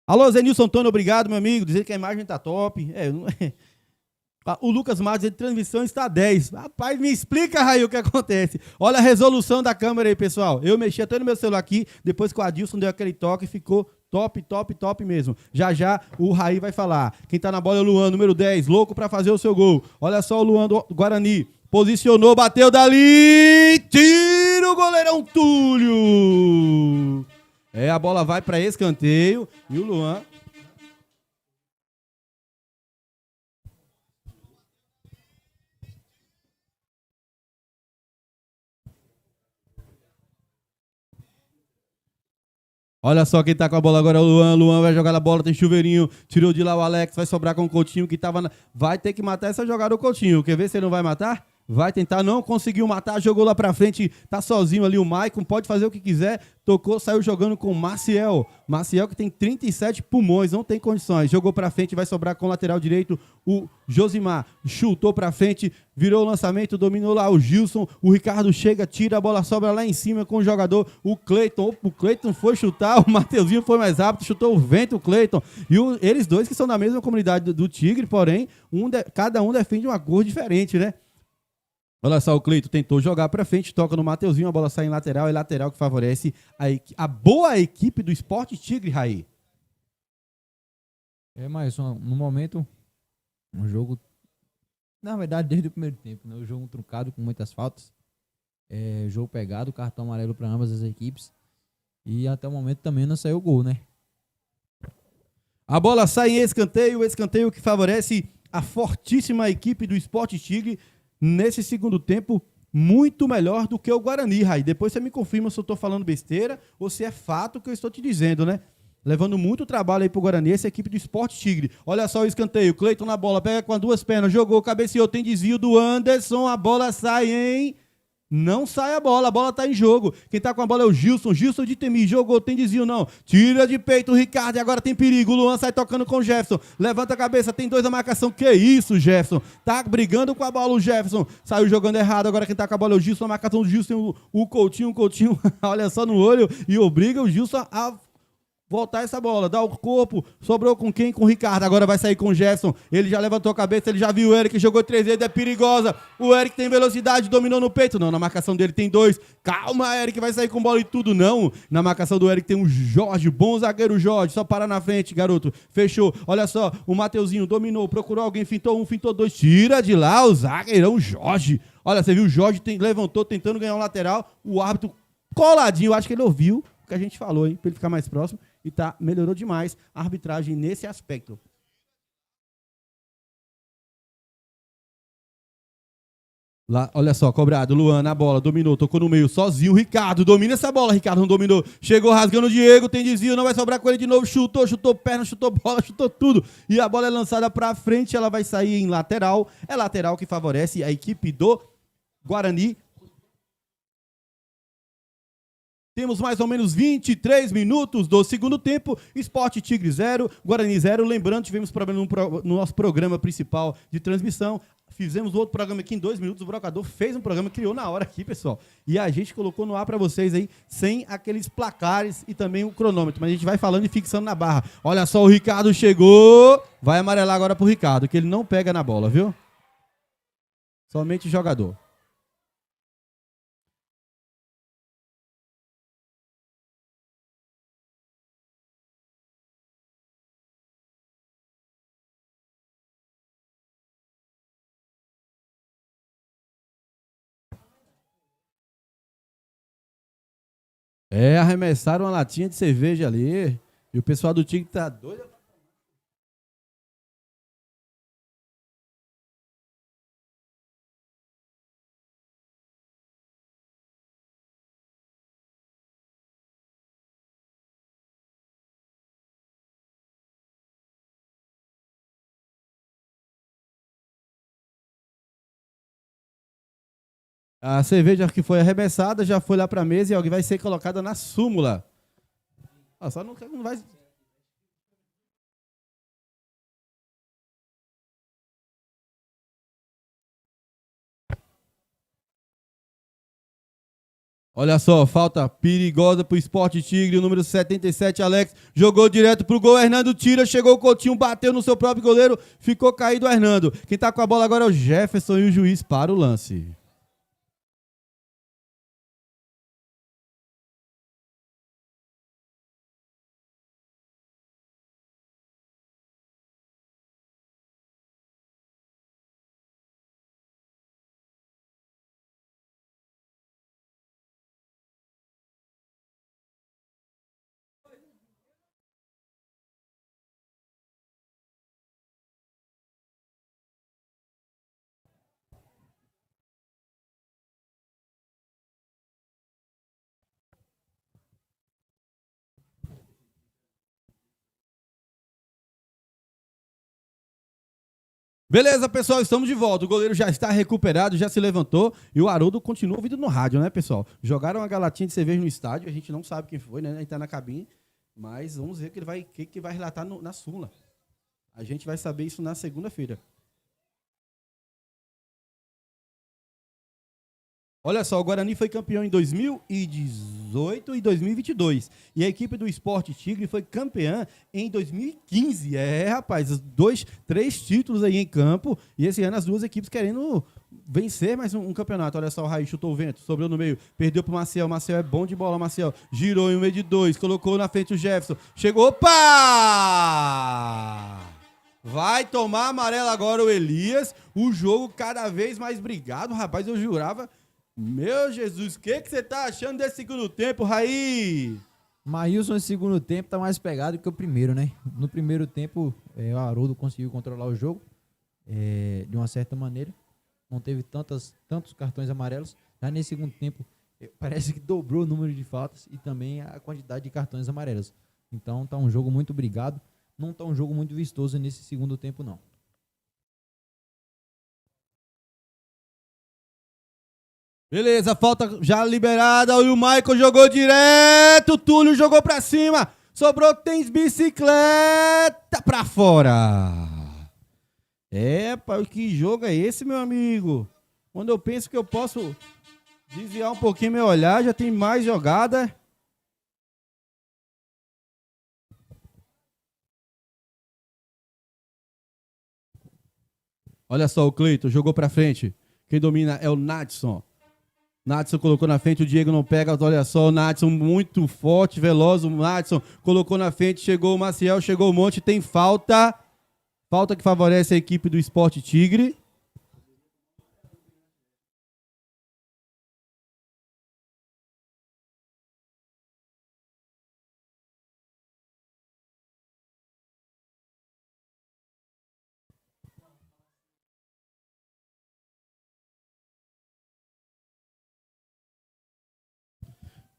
Alô, Zenilson Antônio, obrigado, meu amigo. Dizer que a imagem tá top. O Lucas Matos, de transmissão está 10. Rapaz, me explica, Raí, o que acontece. Olha a resolução da câmera aí, pessoal. Eu mexi até no meu celular aqui, depois que o Adilson deu aquele toque, ficou top, top, top mesmo. Já já o Raí vai falar. Quem tá na bola é o Luan, número 10, louco pra fazer o seu gol. Olha só o Luan do Guarani. Posicionou, bateu dali. Tira o goleirão Túlio. A bola vai para escanteio e o Luan... Olha só quem tá com a bola agora é o Luan. Luan vai jogar a bola, tem chuveirinho. Tirou de lá o Alex, vai sobrar com o Coutinho que tava... Vai ter que matar essa jogada o Coutinho. Quer ver se ele não vai matar? Vai tentar, não conseguiu matar, jogou lá pra frente, tá sozinho ali o Maicon, pode fazer o que quiser, tocou, saiu jogando com o Maciel. Maciel que tem 37 pulmões, não tem condições, jogou pra frente, vai sobrar com o lateral direito o Josimar, chutou pra frente, virou o lançamento, dominou lá o Gilson, o Ricardo chega, tira a bola, sobra lá em cima com o jogador, o Cleiton foi chutar, o Mateuzinho foi mais rápido, chutou o vento o Cleiton, e eles dois que são da mesma comunidade do Tigre, porém, cada um defende uma cor diferente, né? Olha só, o Cleito tentou jogar pra frente, toca no Mateuzinho, a bola sai em lateral, é lateral que favorece a boa equipe do Sport Tigre, Raí. Mas no momento, um jogo, na verdade, desde o primeiro tempo, né? O jogo truncado com muitas faltas. Jogo pegado, cartão amarelo para ambas as equipes. E até o momento também não saiu gol, né? A bola sai em escanteio, o escanteio que favorece a fortíssima equipe do Sport Tigre nesse segundo tempo, muito melhor do que o Guarani, Raí. Depois você me confirma se eu estou falando besteira ou se é fato que eu estou te dizendo, né? Levando muito trabalho aí pro Guarani, essa equipe do Sport Tigre. Olha só o escanteio, Cleiton na bola, pega com as duas pernas, jogou, cabeceou, tem desvio do Anderson, a bola sai, hein? Não sai a bola tá em jogo. Quem tá com a bola é o Gilson de Temi, jogou, tem desvio não. Tira de peito o Ricardo e agora tem perigo. O Luan sai tocando com o Jefferson. Levanta a cabeça, tem 2 na marcação. Que isso, Jefferson? Tá brigando com a bola o Jefferson. Saiu jogando errado, agora quem tá com a bola é o Gilson. A marcação do Gilson, o Coutinho, olha só no olho e obriga o Gilson a voltar essa bola, dá o corpo, sobrou com quem? Com o Ricardo, agora vai sair com o Jefferson, ele já levantou a cabeça, ele já viu o Eric, jogou 3 vezes, é perigosa, o Eric tem velocidade, dominou no peito, não, na marcação dele tem 2, calma Eric, vai sair com bola e tudo, não, na marcação do Eric tem o Jorge, bom zagueiro Jorge, só parar na frente, garoto, fechou, olha só, o Mateuzinho dominou, procurou alguém, fintou 1, fintou 2, tira de lá o zagueirão Jorge, olha, você viu o Jorge levantou, tentando ganhar um lateral, o árbitro coladinho, acho que ele ouviu o que a gente falou, hein, pra ele ficar mais próximo, e melhorou demais a arbitragem nesse aspecto. Lá, olha só, cobrado, Luan na bola, dominou, tocou no meio, sozinho, Ricardo, domina essa bola, Ricardo não dominou, chegou rasgando o Diego, tem desvio, não vai sobrar com ele de novo, chutou perna, chutou bola, chutou tudo, e a bola é lançada pra frente, ela vai sair em lateral, é lateral que favorece a equipe do Guarani. Temos mais ou menos 23 minutos do segundo tempo. Sport Tigre 0, Guarani 0. Lembrando, tivemos problema no nosso programa principal de transmissão. Fizemos outro programa aqui em 2 minutos. O Brocador fez um programa, criou na hora aqui, pessoal. E a gente colocou no ar para vocês aí, sem aqueles placares e também o cronômetro. Mas a gente vai falando e fixando na barra. Olha só, o Ricardo chegou. Vai amarelar agora pro Ricardo, que ele não pega na bola, viu? Somente jogador. Arremessaram uma latinha de cerveja ali. E o pessoal do Tigre tá doido. A cerveja que foi arremessada já foi lá para a mesa e vai ser colocada na súmula. Só não vai. Olha só, falta perigosa pro Sport Tigre, o número 77, Alex, jogou direto pro gol, Hernando tira, chegou o Coutinho, bateu no seu próprio goleiro, ficou caído o Hernando. Quem tá com a bola agora é o Jefferson e o juiz para o lance. Beleza, pessoal, estamos de volta. O goleiro já está recuperado, já se levantou e o Haroldo continua ouvindo no rádio, né, pessoal? Jogaram uma galatinha de cerveja no estádio, a gente não sabe quem foi, né? A gente tá na cabine, mas vamos ver o que vai relatar na súmula. A gente vai saber isso na segunda-feira. Olha só, o Guarani foi campeão em 2018 e 2022. E a equipe do Sport Tigre foi campeã em 2015. Rapaz, 3 títulos aí em campo. E esse ano as duas equipes querendo vencer mais um campeonato. Olha só, o Raí chutou o vento, sobrou no meio, perdeu pro Maciel. Maciel é bom de bola, Maciel. Girou em um meio de 2, colocou na frente o Jefferson. Chegou, opa! Vai tomar amarelo agora o Elias. O jogo cada vez mais brigado. Rapaz, eu jurava... Meu Jesus, o que você tá achando desse segundo tempo, Raí? Maílson, esse segundo tempo tá mais pegado que o primeiro, né? No primeiro tempo, o Haroldo conseguiu controlar o jogo de uma certa maneira. Não teve tantos cartões amarelos. Já nesse segundo tempo, parece que dobrou o número de faltas e também a quantidade de cartões amarelos. Então tá um jogo muito brigado. Não tá um jogo muito vistoso nesse segundo tempo, não. Beleza, falta já liberada. E o Michael jogou direto. O Túlio jogou pra cima. Sobrou, tem bicicleta pra fora. Pai, que jogo é esse, meu amigo? Quando eu penso que eu posso desviar um pouquinho meu olhar, já tem mais jogada. Olha só, o Cleiton jogou pra frente. Quem domina é o Nadson. Nadson colocou na frente, o Diego não pega, olha só, o Nadson muito forte, veloz, o Nadson colocou na frente, chegou o Maciel, chegou o Monte, tem falta. Falta que favorece a equipe do Sport Tigre.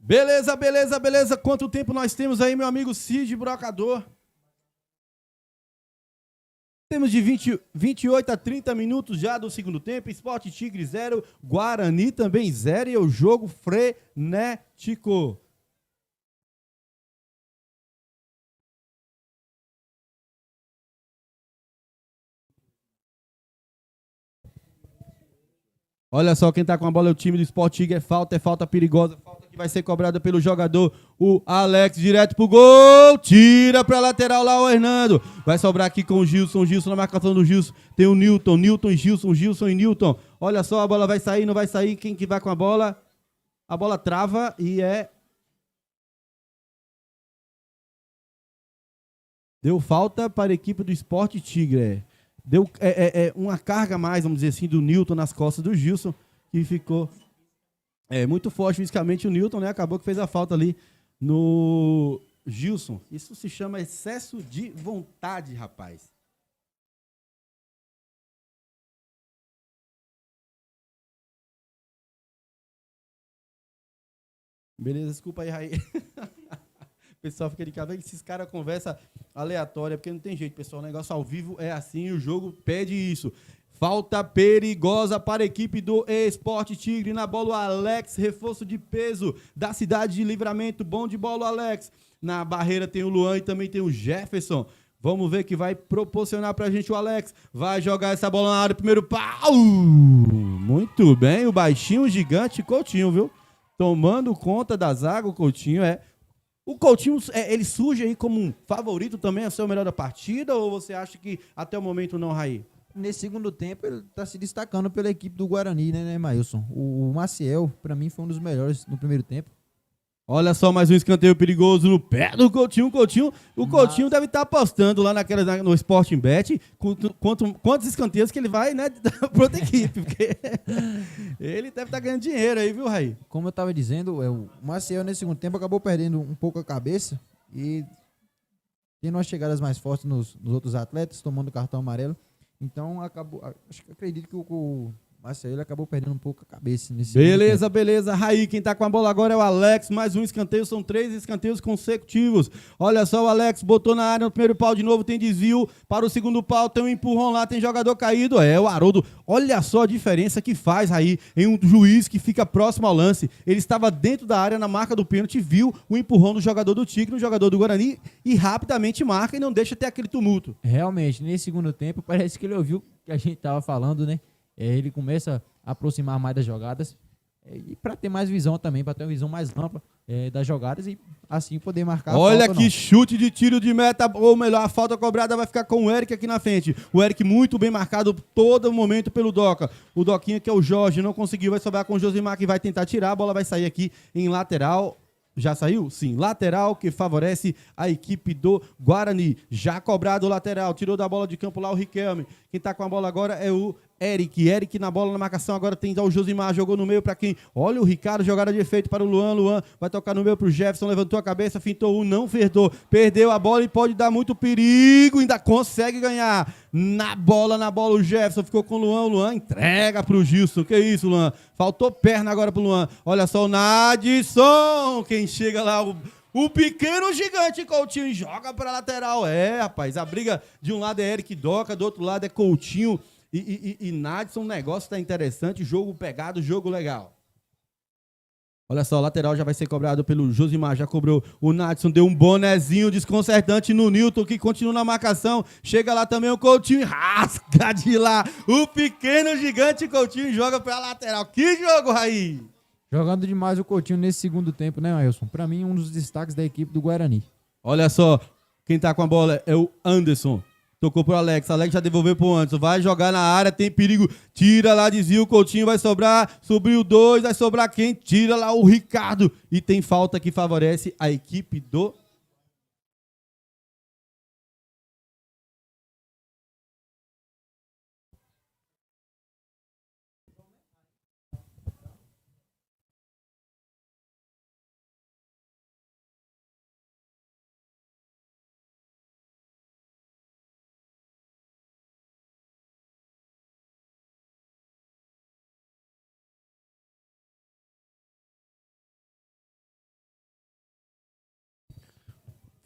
Beleza, beleza, beleza. Quanto tempo nós temos aí, meu amigo Cid Brocador? Temos de 28 a 30 minutos já do segundo tempo. Sport Tigre 0, Guarani também 0 e o jogo frenético. Olha só quem tá com a bola, é o time do Sport Tigre. É falta perigosa. Falta que vai ser cobrada pelo jogador, o Alex, direto pro gol. Tira pra lateral lá o Hernando. Vai sobrar aqui com o Gilson. Gilson na marcação do Gilson. Tem o Newton e Gilson. Gilson e Newton. Olha só, a bola vai sair, não vai sair. Quem que vai com a bola? A bola trava e deu falta para a equipe do Sport Tigre. Deu uma carga a mais, vamos dizer assim, do Newton nas costas do Gilson, que ficou muito forte fisicamente o Newton, né? Acabou que fez a falta ali no Gilson. Isso se chama excesso de vontade, rapaz. Beleza, desculpa aí, Raí. O pessoal fica de cara, esses caras conversa aleatória, porque não tem jeito, pessoal. O negócio ao vivo é assim, o jogo pede isso. Falta perigosa para a equipe do Sport Tigre. Na bola o Alex, reforço de peso da cidade de Livramento. Bom de bola o Alex. Na barreira tem o Luan e também tem o Jefferson. Vamos ver que vai proporcionar pra gente o Alex. Vai jogar essa bola na área, primeiro pau. Muito bem, o baixinho, o gigante Coutinho, viu? Tomando conta da zaga, o Coutinho O Coutinho, ele surge aí como um favorito também a ser o melhor da partida, ou você acha que até o momento não, Raí? Nesse segundo tempo, ele tá se destacando pela equipe do Guarani, né, Maílson? O Maciel, pra mim, foi um dos melhores no primeiro tempo. Olha só, mais um escanteio perigoso no pé do Coutinho. O Coutinho deve estar apostando lá no Sporting Bet quantos escanteios que ele vai, né, para outra equipe, porque ele deve estar ganhando dinheiro aí, viu, Raí? Como eu estava dizendo, o Maciel nesse segundo tempo acabou perdendo um pouco a cabeça e tendo umas chegadas mais fortes nos outros atletas, tomando cartão amarelo. Então, acredito que o Maciel acabou perdendo um pouco a cabeça nesse Beleza. Raí, quem tá com a bola agora é o Alex. Mais um escanteio, são 3 escanteios consecutivos. Olha só, o Alex botou na área no primeiro pau de novo, tem desvio para o segundo pau, tem um empurrão lá, tem jogador caído. O Haroldo. Olha só a diferença que faz, Raí, em um juiz que fica próximo ao lance. Ele estava dentro da área, na marca do pênalti, viu o empurrão do jogador do Tigre, no jogador do Guarani, e rapidamente marca e não deixa ter aquele tumulto. Realmente, nesse segundo tempo, parece que ele ouviu o que a gente tava falando, né? Ele começa a aproximar mais das jogadas. E para ter mais visão também, para ter uma visão mais ampla das jogadas e assim poder marcar Olha a falta, que não. chute de tiro de meta, ou melhor, a falta cobrada vai ficar com o Eric aqui na frente. O Eric muito bem marcado todo momento pelo Doca. O Doquinha, que é o Jorge, não conseguiu, vai sobrar com o Josimar, que vai tentar tirar, a bola vai sair aqui em lateral. Já saiu? Sim. Lateral que favorece a equipe do Guarani. Já cobrado o lateral. Tirou da bola de campo lá o Riquelme. Quem tá com a bola agora é o Eric. Eric na bola na marcação. Agora tem o Josimar. Jogou no meio para quem? Olha o Ricardo. Jogada de efeito para o Luan. Luan vai tocar no meio pro Jefferson. Levantou a cabeça. Fintou um. Não ferdou. Perdeu a bola e pode dar muito perigo. Ainda consegue ganhar. Na bola o Jefferson. Ficou com o Luan. O Luan entrega pro Gilson. Que isso, Luan? Faltou perna agora pro Luan. Olha só o Nadson. Quem chega lá, o pequeno gigante Coutinho, e joga para lateral. Rapaz, a briga de um lado é Eric Doca, do outro lado é Coutinho e Nadson. O negócio tá interessante, jogo pegado, jogo legal. Olha só, o lateral já vai ser cobrado pelo Josimar, já cobrou o Nadson, deu um bonezinho desconcertante no Newton, que continua na marcação. Chega lá também o Coutinho e rasga de lá. O pequeno gigante Coutinho joga para lateral. Que jogo, Raí! Jogando demais o Coutinho nesse segundo tempo, né, Wilson? Pra mim, um dos destaques da equipe do Guarani. Olha só, quem tá com a bola é o Anderson. Tocou pro Alex. Alex já devolveu pro Anderson. Vai jogar na área, tem perigo. Tira lá, desvia o Coutinho, vai sobrar. Subiu 2, vai sobrar quem? Tira lá o Ricardo. E tem falta que favorece a equipe do...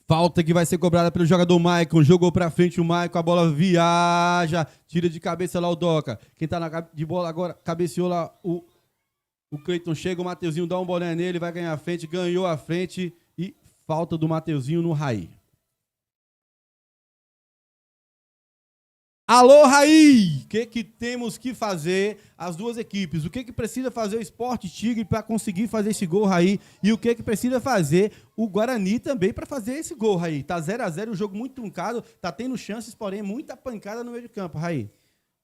Falta que vai ser cobrada pelo jogador Maicon. Jogou pra frente o Maicon, a bola viaja. Tira de cabeça lá o Doca. Quem tá de bola agora, cabeceou lá o Cleiton. Chega, o Mateuzinho dá um bolinha nele, vai ganhar a frente. Ganhou a frente e falta do Mateuzinho no Raí. Alô, Raí! O que temos que fazer as duas equipes? O que precisa fazer o Sport Tigre para conseguir fazer esse gol, Raí? E o que precisa fazer o Guarani também para fazer esse gol, Raí? Tá 0-0, o jogo muito truncado, tá tendo chances, porém muita pancada no meio de campo, Raí.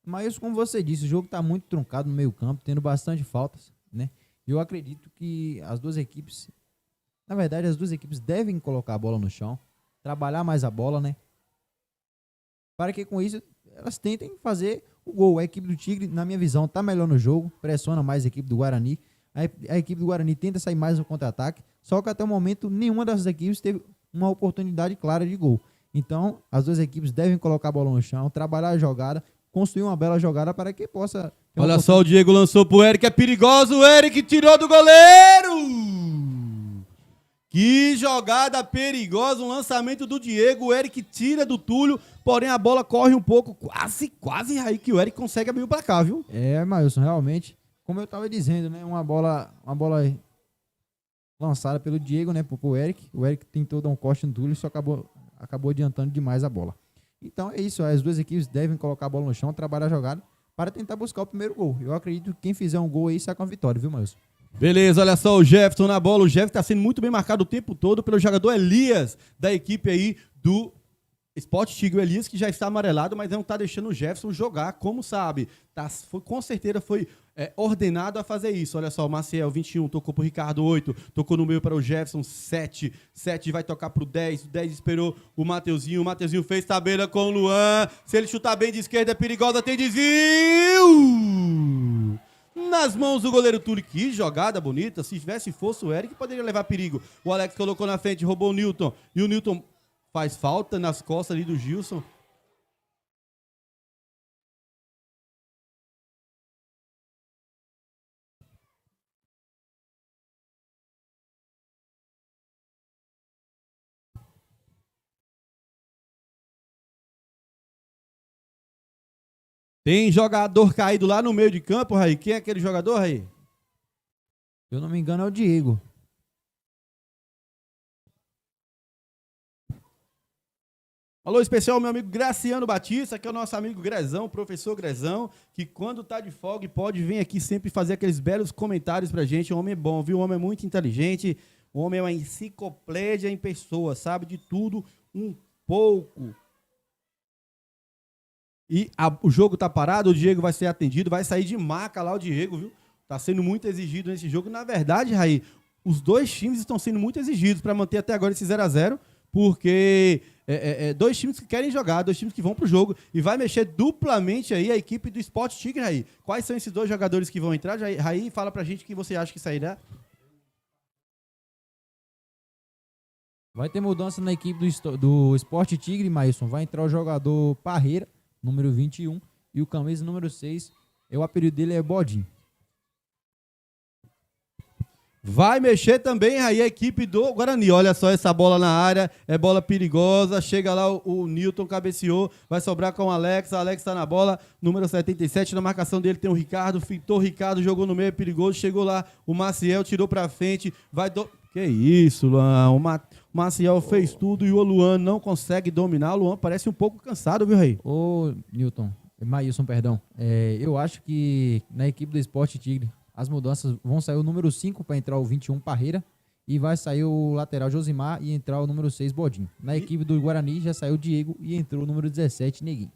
Mas, como você disse, o jogo tá muito truncado no meio campo, tendo bastante faltas, né? Eu acredito que as duas equipes, na verdade, as duas equipes devem colocar a bola no chão, trabalhar mais a bola, né? Para que com isso elas tentem fazer o gol. A equipe do Tigre, na minha visão, tá melhor no jogo, pressiona mais a equipe do Guarani. A equipe do Guarani tenta sair mais no contra-ataque, só que até o momento nenhuma dessas equipes teve uma oportunidade clara de gol. Então, as duas equipes devem colocar a bola no chão, trabalhar a jogada, construir uma bela jogada para que possa... Olha só, o Diego lançou pro Eric, é perigoso, o Eric tirou do goleiro! Que jogada perigosa, um lançamento do Diego, o Eric tira do Túlio, porém a bola corre um pouco, quase aí que o Eric consegue abrir o placar, viu? Mailson, realmente, como eu estava dizendo, né, uma bola lançada pelo Diego, né, pro Eric, o Eric tentou dar um corte no Túlio, só acabou adiantando demais a bola. Então é isso, as duas equipes devem colocar a bola no chão, trabalhar a jogada para tentar buscar o primeiro gol. Eu acredito que quem fizer um gol aí sai com a vitória, viu, Mailson? Beleza, olha só o Jefferson na bola. O Jefferson está sendo muito bem marcado o tempo todo pelo jogador Elias, da equipe aí do Sport Tigre. O Elias que já está amarelado, mas não está deixando o Jefferson jogar como sabe. Com certeza foi ordenado a fazer isso. Olha só, o Maciel, 21, tocou pro Ricardo, 8, tocou no meio para o Jefferson, 7 vai tocar pro 10, o 10 esperou o Mateuzinho fez tabela com o Luan. Se ele chutar bem de esquerda é perigosa, tem desvio! Nas mãos do goleiro Túlio. Que jogada bonita. Se fosse o Eric, poderia levar perigo. O Alex colocou na frente, roubou o Newton. E o Newton faz falta nas costas ali do Gilson. Tem jogador caído lá no meio de campo, Raí. Quem é aquele jogador, Raí? Se eu não me engano, é o Diego. Alô especial, meu amigo Graciano Batista, que é o nosso amigo Grezão, professor Grezão, que quando tá de folga pode vir aqui sempre fazer aqueles belos comentários pra gente. O homem é bom, viu? O homem é muito inteligente, o homem é uma enciclopédia em pessoa, sabe de tudo um pouco. E o jogo tá parado, o Diego vai ser atendido, vai sair de maca lá o Diego, viu? Tá sendo muito exigido nesse jogo. Na verdade, Raí, os dois times estão sendo muito exigidos para manter até agora esse 0-0, porque dois times que querem jogar, dois times que vão pro jogo, e vai mexer duplamente aí a equipe do Sport Tigre, Raí. Quais são esses dois jogadores que vão entrar? Raí, fala pra gente o que você acha que sairá. Vai ter mudança na equipe do Sport Tigre, Maílson. Vai entrar o jogador Parreira, número 21, e o camisa número 6, o apelido dele é Bodinho. Vai mexer também aí a equipe do Guarani. Olha só essa bola na área, é bola perigosa. Chega lá o Newton, cabeceou, vai sobrar com o Alex. Alex tá na bola, número 77. Na marcação dele tem o Ricardo, fintou o Ricardo, jogou no meio, é perigoso. Chegou lá o Maciel, tirou pra frente. Que isso, Luan. O Maciel fez tudo e o Luan não consegue dominar. O Luan parece um pouco cansado, viu, Rei? Ô, Maílson, perdão. Eu acho que na equipe do Sport Tigre, as mudanças vão sair o número 5 para entrar o 21 Parreira e vai sair o lateral Josimar e entrar o número 6 Bodinho. Na equipe do Guarani já saiu o Diego e entrou o número 17 Neguinho.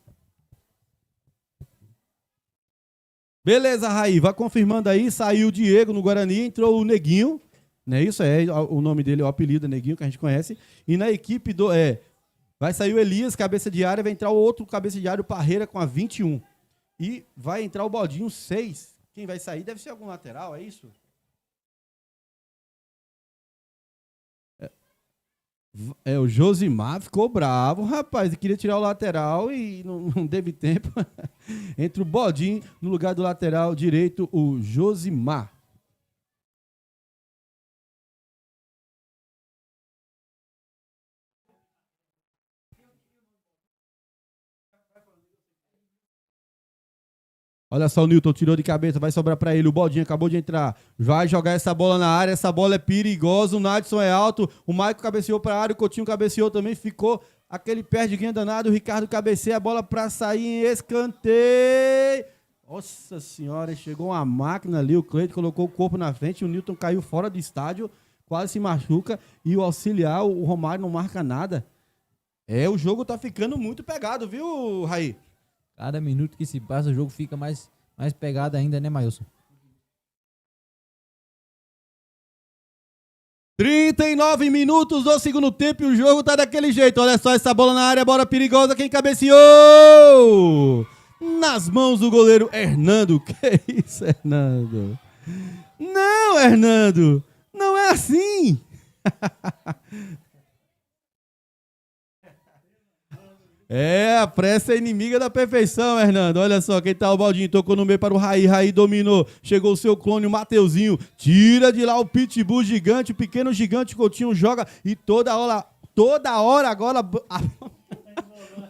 Beleza, Raí, vai confirmando aí, saiu o Diego no Guarani, entrou o Neguinho, né? Isso o nome dele, o apelido é Neguinho, que a gente conhece. E na equipe vai sair o Elias, cabeça de área, vai entrar o outro cabeça de área, o Parreira com a 21. E vai entrar o Bodinho 6. Quem vai sair deve ser algum lateral, é isso? O Josimar ficou bravo, rapaz. Ele queria tirar o lateral e não teve tempo. Entre o Bodinho no lugar do lateral direito, o Josimar. Olha só, o Newton tirou de cabeça, vai sobrar pra ele. O Bodinho acabou de entrar. Vai jogar essa bola na área. Essa bola é perigosa. O Nadson é alto. O Maicon cabeceou pra área. O Coutinho cabeceou também. Ficou aquele perdiguinho danado. O Ricardo cabeceia a bola pra sair em escanteio. Nossa senhora, chegou uma máquina ali. O Cleiton colocou o corpo na frente. O Newton caiu fora do estádio. Quase se machuca. E o auxiliar, o Romário, não marca nada. O jogo tá ficando muito pegado, viu, Raí? Cada minuto que se passa, o jogo fica mais pegado ainda, né, Maílson? 39 minutos do segundo tempo e o jogo tá daquele jeito. Olha só essa bola na área, bola perigosa. Quem cabeceou? Nas mãos do goleiro Hernando. Que isso, Hernando? Não, Hernando. Não é assim. A pressa é inimiga da perfeição, Hernando. Olha só, quem tá o Baldinho, tocou no meio para o Raí, Raí dominou, chegou o seu clone, o Mateuzinho, tira de lá o Pitbull gigante, o pequeno gigante Coutinho joga e toda hora agora...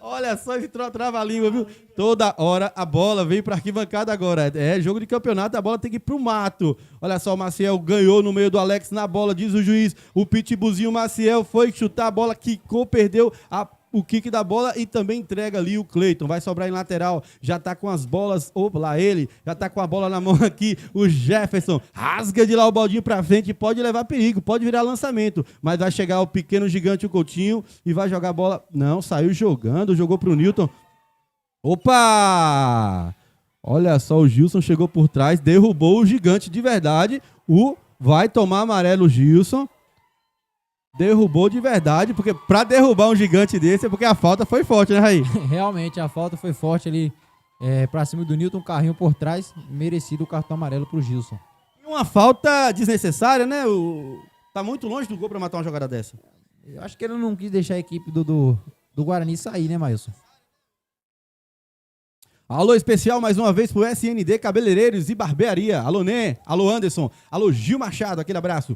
Olha só esse trava-língua, viu? Toda hora a bola vem para arquibancada agora. Jogo de campeonato, a bola tem que ir pro mato. Olha só, o Maciel ganhou no meio do Alex na bola, diz o juiz. O Pitbullzinho, o Maciel foi chutar a bola, quicou, perdeu o kick da bola e também entrega ali o Cleiton. Vai sobrar em lateral, já tá com as bolas, ele já tá com a bola na mão aqui, o Jefferson rasga de lá o Baldinho pra frente, pode levar perigo, pode virar lançamento, mas vai chegar o pequeno gigante, o Coutinho, e vai jogar a bola, não, saiu jogando, jogou pro Newton, opa! Olha só, o Gilson chegou por trás, derrubou o gigante de verdade, vai tomar amarelo o Gilson. Derrubou de verdade, porque pra derrubar um gigante desse é porque a falta foi forte, né, Raí? Realmente, a falta foi forte ali pra cima do Newton, um carrinho por trás, merecido o cartão amarelo pro Gilson. E uma falta desnecessária, né? Tá muito longe do gol pra matar uma jogada dessa. Eu acho que ele não quis deixar a equipe do Guarani sair, né, Maílson? Alô especial mais uma vez pro SND Cabeleireiros e Barbearia. Alô, Né? Alô, Anderson. Alô, Gil Machado. Aquele abraço.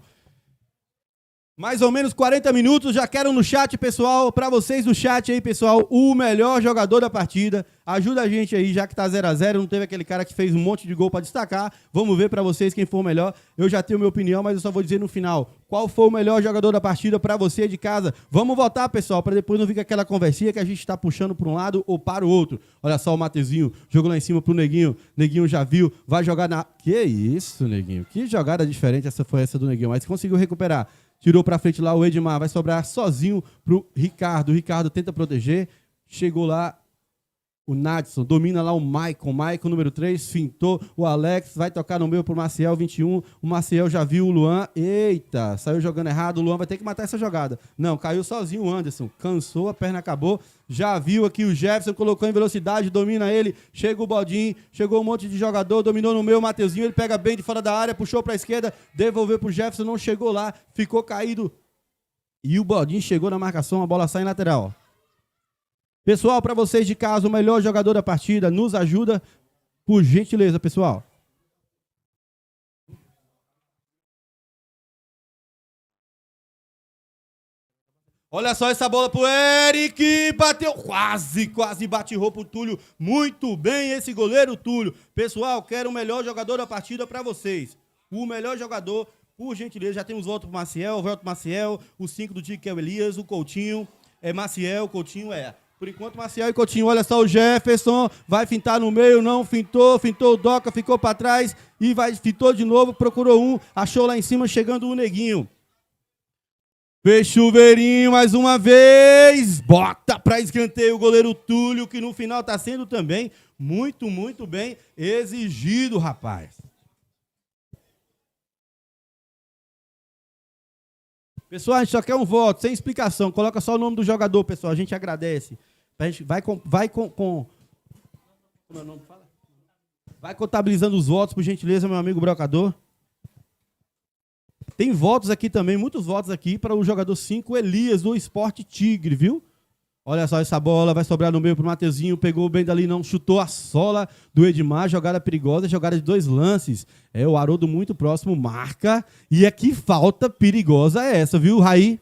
Mais ou menos 40 minutos, já quero no chat, pessoal, para vocês no chat aí, pessoal, o melhor jogador da partida. Ajuda a gente aí, já que tá 0x0, não teve aquele cara que fez um monte de gol para destacar. Vamos ver para vocês quem for o melhor. Eu já tenho minha opinião, mas eu só vou dizer no final. Qual foi o melhor jogador da partida para você de casa? Vamos votar, pessoal, para depois não ficar aquela conversinha que a gente tá puxando para um lado ou para o outro. Olha só o Mateuzinho, jogou lá em cima pro Neguinho. Neguinho já viu, vai jogar na... Que isso, Neguinho? Que jogada diferente foi essa do Neguinho, mas conseguiu recuperar. Tirou para frente lá o Edmar, vai sobrar sozinho pro Ricardo. O Ricardo tenta proteger, chegou lá o Nadson, domina lá o Maicon, número 3, fintou o Alex, vai tocar no meio pro Maciel, 21, o Maciel já viu o Luan, eita, saiu jogando errado, o Luan vai ter que matar essa jogada. Não, caiu sozinho o Anderson, cansou, a perna acabou, já viu aqui o Jefferson, colocou em velocidade, domina ele, chega o Bodinho, chegou um monte de jogador, dominou no meio o Mateuzinho, ele pega bem de fora da área, puxou pra esquerda, devolveu pro Jefferson, não chegou lá, ficou caído, e o Bodinho chegou na marcação, a bola sai em lateral. Pessoal, para vocês de casa, o melhor jogador da partida, nos ajuda, por gentileza, pessoal. Olha só essa bola pro Eric, bateu, quase bate-rou pro Túlio, muito bem esse goleiro Túlio. Pessoal, quero o melhor jogador da partida para vocês. O melhor jogador, por gentileza, já temos voto pro Maciel, o 5 do time que é o Elias, o Coutinho, Maciel, Coutinho Por enquanto, Maciel e Coutinho, olha só o Jefferson, vai fintar no meio, não, fintou o Doca, ficou para trás e fintou de novo, procurou um, achou lá em cima, chegando o Neguinho. Fez chuveirinho mais uma vez, bota para escanteio o goleiro Túlio, que no final está sendo também muito bem exigido, rapaz. Pessoal, a gente só quer um voto, sem explicação, coloca só o nome do jogador, pessoal, a gente agradece. A gente vai contabilizando os votos, por gentileza, meu amigo brocador. Tem votos aqui também, muitos votos aqui para o jogador 5, Elias, do Sport Tigre, viu? Olha só essa bola, vai sobrar no meio pro Mateuzinho, pegou bem dali, não, chutou a sola do Edmar, jogada perigosa, jogada de 2 lances. O Haroldo muito próximo, marca, e que falta perigosa é essa, viu, Raí?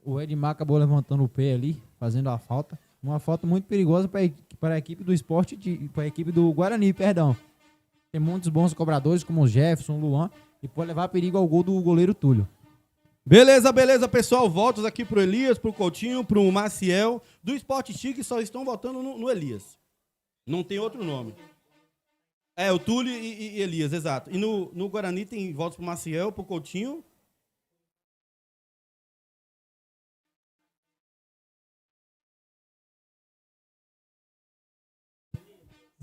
O Edmar acabou levantando o pé ali, fazendo a falta. Uma falta muito perigosa para a equipe do Sport, para a equipe do Guarani, perdão. Tem muitos bons cobradores, como o Jefferson, o Luan, e pode levar perigo ao gol do goleiro Túlio. Beleza, pessoal. Votos aqui pro Elias, pro Coutinho, pro Maciel. Do Sport Tigre só estão votando no Elias. Não tem outro nome. O Túlio e Elias, exato. E no Guarani tem votos pro Maciel, pro Coutinho.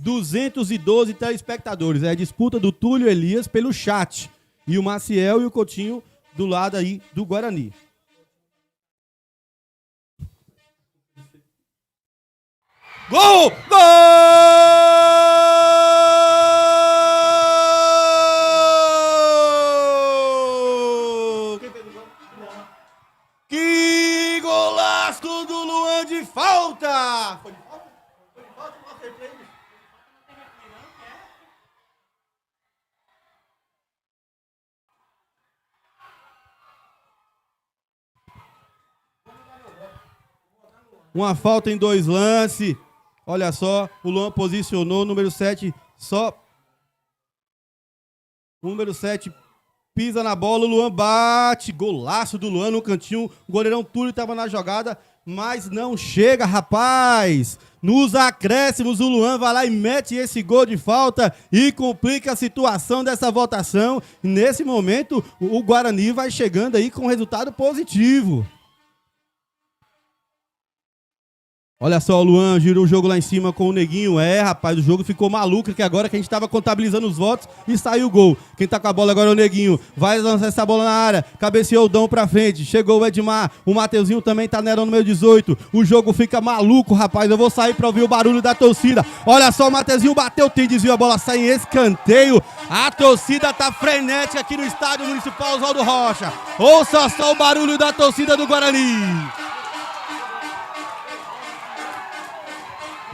...212 telespectadores. É a disputa do Túlio e Elias pelo chat. E o Maciel e o Coutinho do lado aí do Guarani. Gol! Gol! Que golaço do Luan de falta! Foi de falta? Foi de falta? Não acertei. Uma falta em 2 lances. Olha só, o Luan posicionou, número 7, o número 7 pisa na bola, o Luan bate, golaço do Luan no cantinho, o goleirão Túlio estava na jogada, mas não chega, rapaz. Nos acréscimos, o Luan vai lá e mete esse gol de falta e complica a situação dessa votação. Nesse momento, o Guarani vai chegando aí com resultado positivo. Olha só, o Luan girou o jogo lá em cima com o Neguinho. Rapaz, o jogo ficou maluco, que agora que a gente estava contabilizando os votos e saiu o gol. Quem tá com a bola agora é o Neguinho. Vai lançar essa bola na área. Cabeceou o Dão pra frente. Chegou o Edmar. O Mateuzinho também tá nela no meio 18. O jogo fica maluco, rapaz. Eu vou sair pra ouvir o barulho da torcida. Olha só, o Mateuzinho bateu, tem desvio, a bola sai em escanteio. A torcida tá frenética aqui no estádio municipal Oswaldo Rocha. Ouça só o barulho da torcida do Guarani.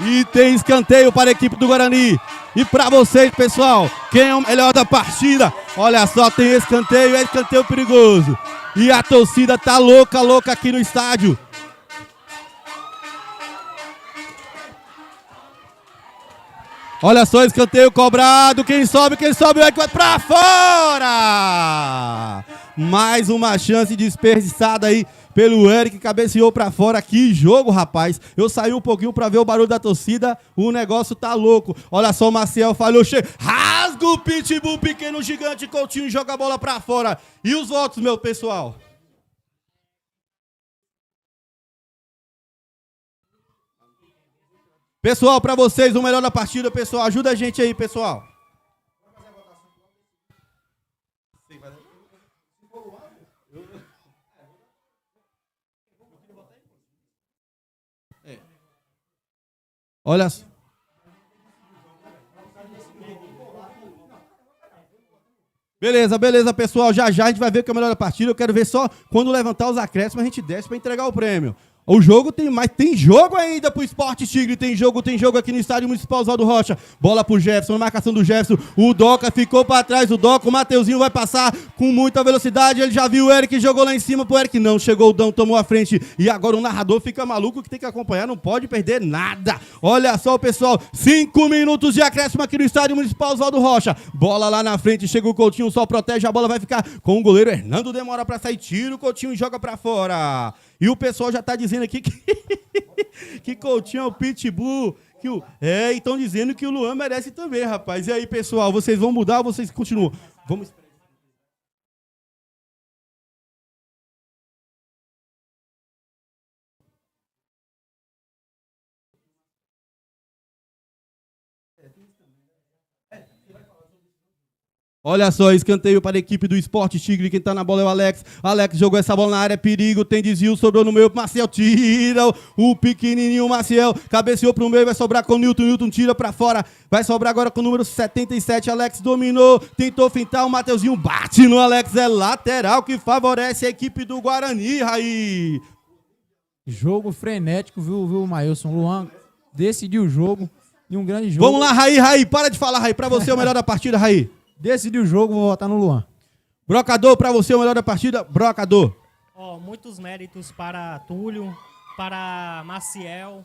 E tem escanteio para a equipe do Guarani. E para vocês, pessoal, quem é o melhor da partida? Olha só, tem escanteio, é escanteio perigoso. E a torcida tá louca aqui no estádio. Olha só, escanteio cobrado. Quem sobe, o Eric vai pra fora. Mais uma chance desperdiçada aí pelo Eric, cabeceou pra fora. Que jogo, rapaz. Eu saí um pouquinho pra ver o barulho da torcida. O negócio tá louco. Olha só, o Maciel falhou. Rasga o pitbull, pequeno gigante. Coutinho joga a bola pra fora. E os votos, meu pessoal? Pessoal, pra vocês, o melhor da partida, pessoal. Ajuda a gente aí, pessoal. Olha só. Beleza, pessoal. Já a gente vai ver o que é o melhor da partida. Eu quero ver só quando levantar os acréscimos a gente desce para entregar o prêmio. O jogo tem mais, tem jogo ainda pro Sport Tigre, tem jogo aqui no Estádio Municipal Oswaldo Rocha. Bola pro Jefferson, marcação do Jefferson. O Doca ficou para trás, o Mateuzinho vai passar com muita velocidade. Ele já viu o Eric, jogou lá em cima pro Eric, não chegou o Dão, tomou a frente. E agora o narrador fica maluco que tem que acompanhar, não pode perder nada. Olha só, pessoal, 5 minutos de acréscimo aqui no Estádio Municipal Oswaldo Rocha. Bola lá na frente, chega o Coutinho, só protege, a bola vai ficar com o goleiro Hernando, demora para sair, tira o Coutinho e joga para fora. E o pessoal já tá dizendo aqui que Coutinho é o pitbull. E estão dizendo que o Luan merece também, rapaz. E aí, pessoal, vocês vão mudar ou vocês continuam? Vamos... Olha só, escanteio para a equipe do Sport Tigre. Quem tá na bola é o Alex. Alex jogou essa bola na área, perigo, tem desvio, sobrou no meio. Maciel tira o pequenininho Maciel. Cabeceou pro meio, vai sobrar com o Newton. Newton tira pra fora. Vai sobrar agora com o número 77. Alex dominou, tentou fintar. O Mateuzinho bate no Alex. É lateral que favorece a equipe do Guarani, Raí. Jogo frenético, viu, Maílson? Luan decidiu o jogo e um grande jogo. Vamos lá, Raí. Para de falar, Raí. Pra você é o melhor da partida, Raí. Decidiu o jogo, vou votar no Luan. Brocador, pra você, o melhor da partida, Brocador. Muitos méritos para Túlio, para Maciel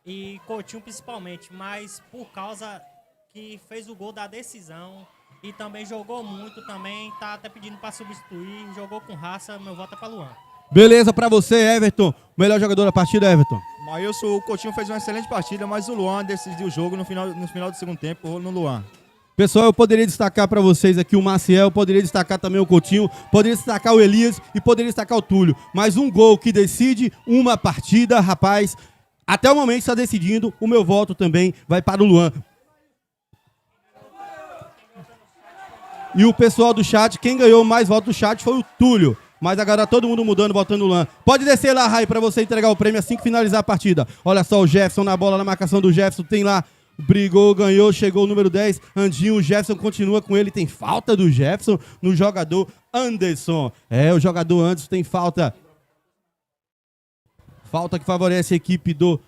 e Coutinho principalmente, mas por causa que fez o gol da decisão e também jogou muito, também tá até pedindo para substituir, jogou com raça, meu voto é para Luan. Beleza, pra você, Everton. Melhor jogador da partida, Everton. Maílson, o Coutinho fez uma excelente partida, mas o Luan decidiu o jogo no final do segundo tempo, no Luan. Pessoal, eu poderia destacar para vocês aqui o Maciel, poderia destacar também o Coutinho, poderia destacar o Elias e poderia destacar o Túlio. Mas um gol que decide uma partida, rapaz, até o momento está decidindo, o meu voto também vai para o Luan. E o pessoal do chat, quem ganhou mais votos do chat foi o Túlio. Mas agora todo mundo mudando, votando o Luan. Pode descer lá, Rai, para você entregar o prêmio assim que finalizar a partida. Olha só o Jefferson na bola, na marcação do Jefferson, tem lá... Brigou, ganhou, chegou o número 10, Andinho, o Jefferson continua com ele, tem falta do Jefferson no jogador Anderson. O jogador Anderson tem falta. Falta que favorece a equipe do...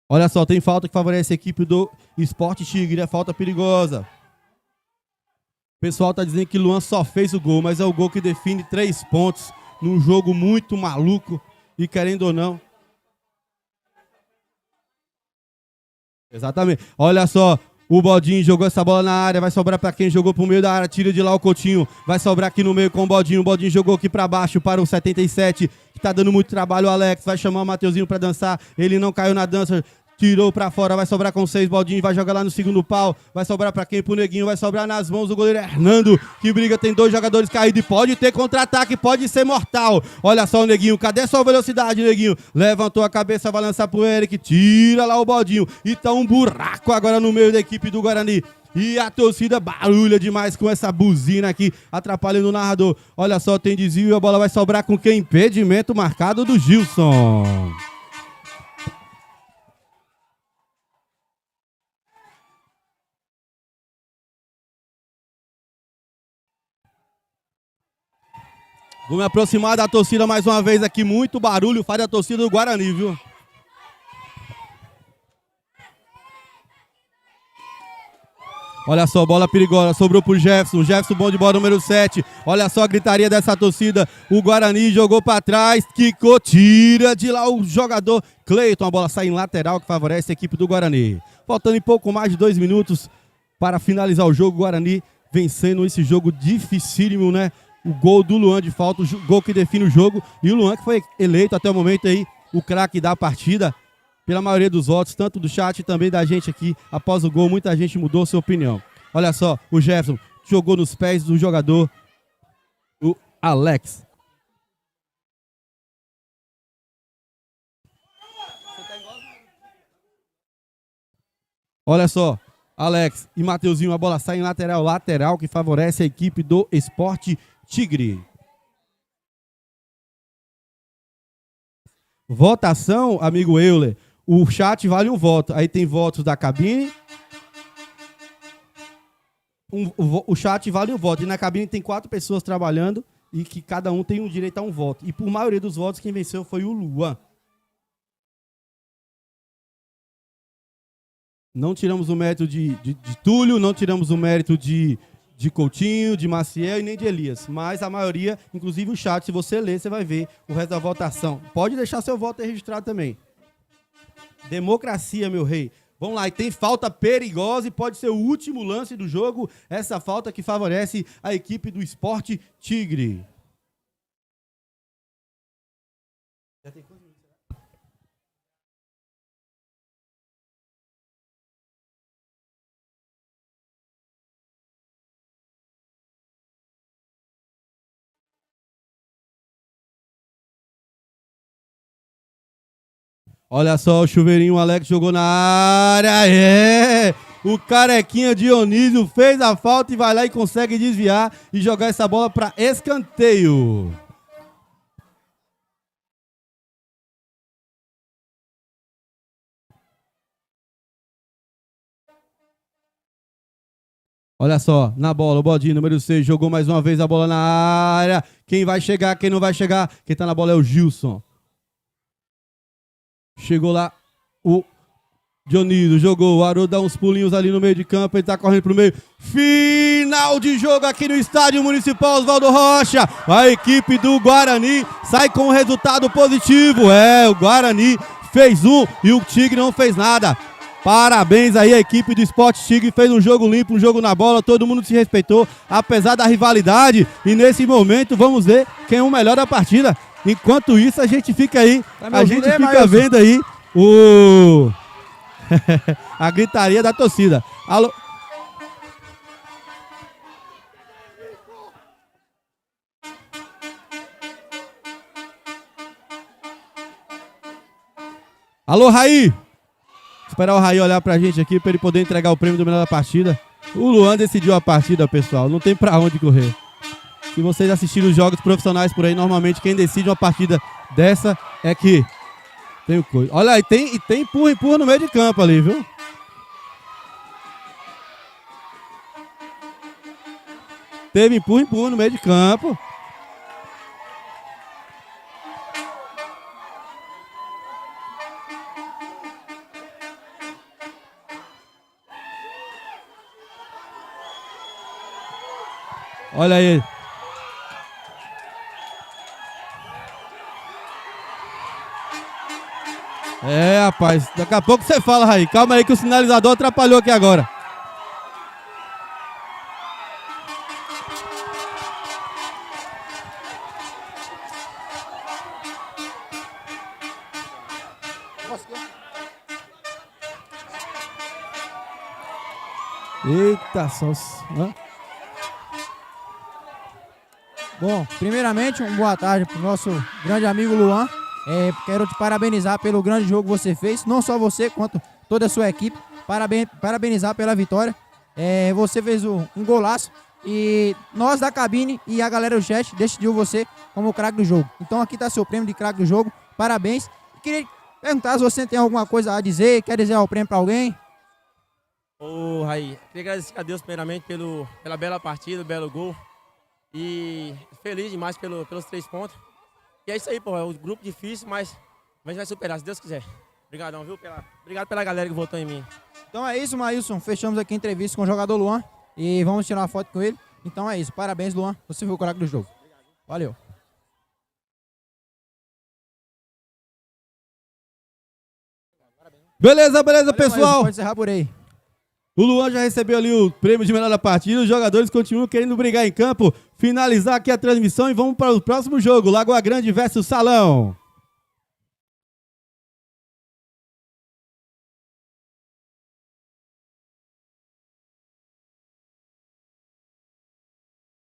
Olha só, tem falta que favorece a equipe do Sport Tigre, é falta perigosa. O pessoal tá dizendo que Luan só fez o gol, mas é o gol que define 3 pontos num jogo muito maluco. E querendo ou não. Exatamente. Olha só. O Bodinho jogou essa bola na área. Vai sobrar para quem jogou pro meio da área. Tira de lá o Coutinho. Vai sobrar aqui no meio com o Bodinho. O Bodinho jogou aqui para baixo para o 77. Que tá dando muito trabalho. O Alex vai chamar o Mateuzinho para dançar. Ele não caiu na dança. Tirou pra fora, vai sobrar com 6, Baldinho vai jogar lá no segundo pau, vai sobrar pra quem? Pro Neguinho, vai sobrar nas mãos do goleiro Hernando, que briga, tem 2 jogadores caídos e pode ter contra-ataque, pode ser mortal. Olha só o Neguinho, cadê sua velocidade, Neguinho? Levantou a cabeça, vai lançar pro Eric, tira lá o Baldinho, e tá um buraco agora no meio da equipe do Guarani. E a torcida barulha demais com essa buzina aqui, atrapalhando o narrador. Olha só, tem desvio e a bola vai sobrar com quem? Impedimento marcado do Gilson. Vou me aproximar da torcida mais uma vez aqui. Muito barulho faz a torcida do Guarani, viu? Olha só, bola perigosa, sobrou pro Jefferson. Jefferson, bom de bola, número 7. Olha só a gritaria dessa torcida. O Guarani jogou pra trás, quicou, tira de lá o jogador Cleiton. A bola sai em lateral, que favorece a equipe do Guarani. Faltando em pouco mais de 2 minutos para finalizar o jogo. O Guarani vencendo esse jogo dificílimo, né? O gol do Luan de falta, o gol que define o jogo. E o Luan que foi eleito até o momento aí o craque da partida, pela maioria dos votos, tanto do chat e também da gente aqui. Após o gol, muita gente mudou sua opinião. Olha só, o Jefferson jogou nos pés do jogador, o Alex. Olha só, Alex e Mateuzinho, a bola sai em lateral, que favorece a equipe do Sport Tigre. Votação, amigo Euler. O chat vale um voto. Aí tem votos da cabine. O chat vale um voto. E na cabine tem 4 pessoas trabalhando e que cada um tem um direito a um voto. E por maioria dos votos, quem venceu foi o Luan. Não tiramos o mérito de Túlio, não tiramos o mérito de Coutinho, de Maciel e nem de Elias. Mas a maioria, inclusive o chat, se você ler, você vai ver o resto da votação. Pode deixar seu voto aí registrado também. Democracia, meu rei. Vamos lá, e tem falta perigosa e pode ser o último lance do jogo. Essa falta que favorece a equipe do Sport Tigre. Já tem quantos minutos? Olha só o chuveirinho, o Alex jogou na área, o carequinha Dionísio fez a falta e vai lá e consegue desviar e jogar essa bola para escanteio. Olha só, na bola, o Bodinho, número 6, jogou mais uma vez a bola na área. Quem vai chegar, quem não vai chegar, quem tá na bola é o Gilson. Chegou lá o Dionísio, jogou, o Haroldo dá uns pulinhos ali no meio de campo, ele tá correndo pro meio. Final de jogo aqui no Estádio Municipal Oswaldo Rocha. A equipe do Guarani sai com um resultado positivo. O Guarani fez um e o Tigre não fez nada. Parabéns aí a equipe do Sport Tigre, fez um jogo limpo, um jogo na bola, todo mundo se respeitou, apesar da rivalidade. E nesse momento vamos ver quem é o melhor da partida. Enquanto isso, a gente fica aí, vendo aí a gritaria da torcida. Alô? Alô, Raí? Esperar o Raí olhar pra gente aqui, pra ele poder entregar o prêmio do melhor da partida. O Luan decidiu a partida, pessoal, não tem pra onde correr. Se vocês assistirem os jogos profissionais por aí, normalmente quem decide uma partida dessa é que tem o coisa. Olha aí, tem empurra no meio de campo ali, viu? Teve empurra no meio de campo. Olha aí. Rapaz, daqui a pouco você fala, Raí. Calma aí que o sinalizador atrapalhou aqui agora. Eita, só... Bom, primeiramente, uma boa tarde pro nosso grande amigo Luan. Quero te parabenizar pelo grande jogo que você fez, não só você, quanto toda a sua equipe. Parabenizar pela vitória. Você fez um golaço e nós da cabine e a galera do chat decidiu você como o craque do jogo. Então aqui está seu prêmio de craque do jogo. Parabéns. Queria perguntar se você tem alguma coisa a dizer, quer dizer o prêmio para alguém? Ô, Raí, queria agradecer a Deus primeiramente pela bela partida, belo gol. E feliz demais pelos 3 pontos. E é isso aí, pô. É um grupo difícil, mas a gente vai superar, se Deus quiser. Obrigadão, viu? Obrigado pela galera que votou em mim. Então é isso, Maílson. Fechamos aqui a entrevista com o jogador Luan e vamos tirar uma foto com ele. Então é isso. Parabéns, Luan. Você foi o craque do jogo. Valeu. Beleza, Valeu, pessoal. Maílson, pode encerrar por aí. O Luan já recebeu ali o prêmio de melhor da partida. Os jogadores continuam querendo brigar em campo. Finalizar aqui a transmissão e vamos para o próximo jogo. Lagoa Grande versus Salão.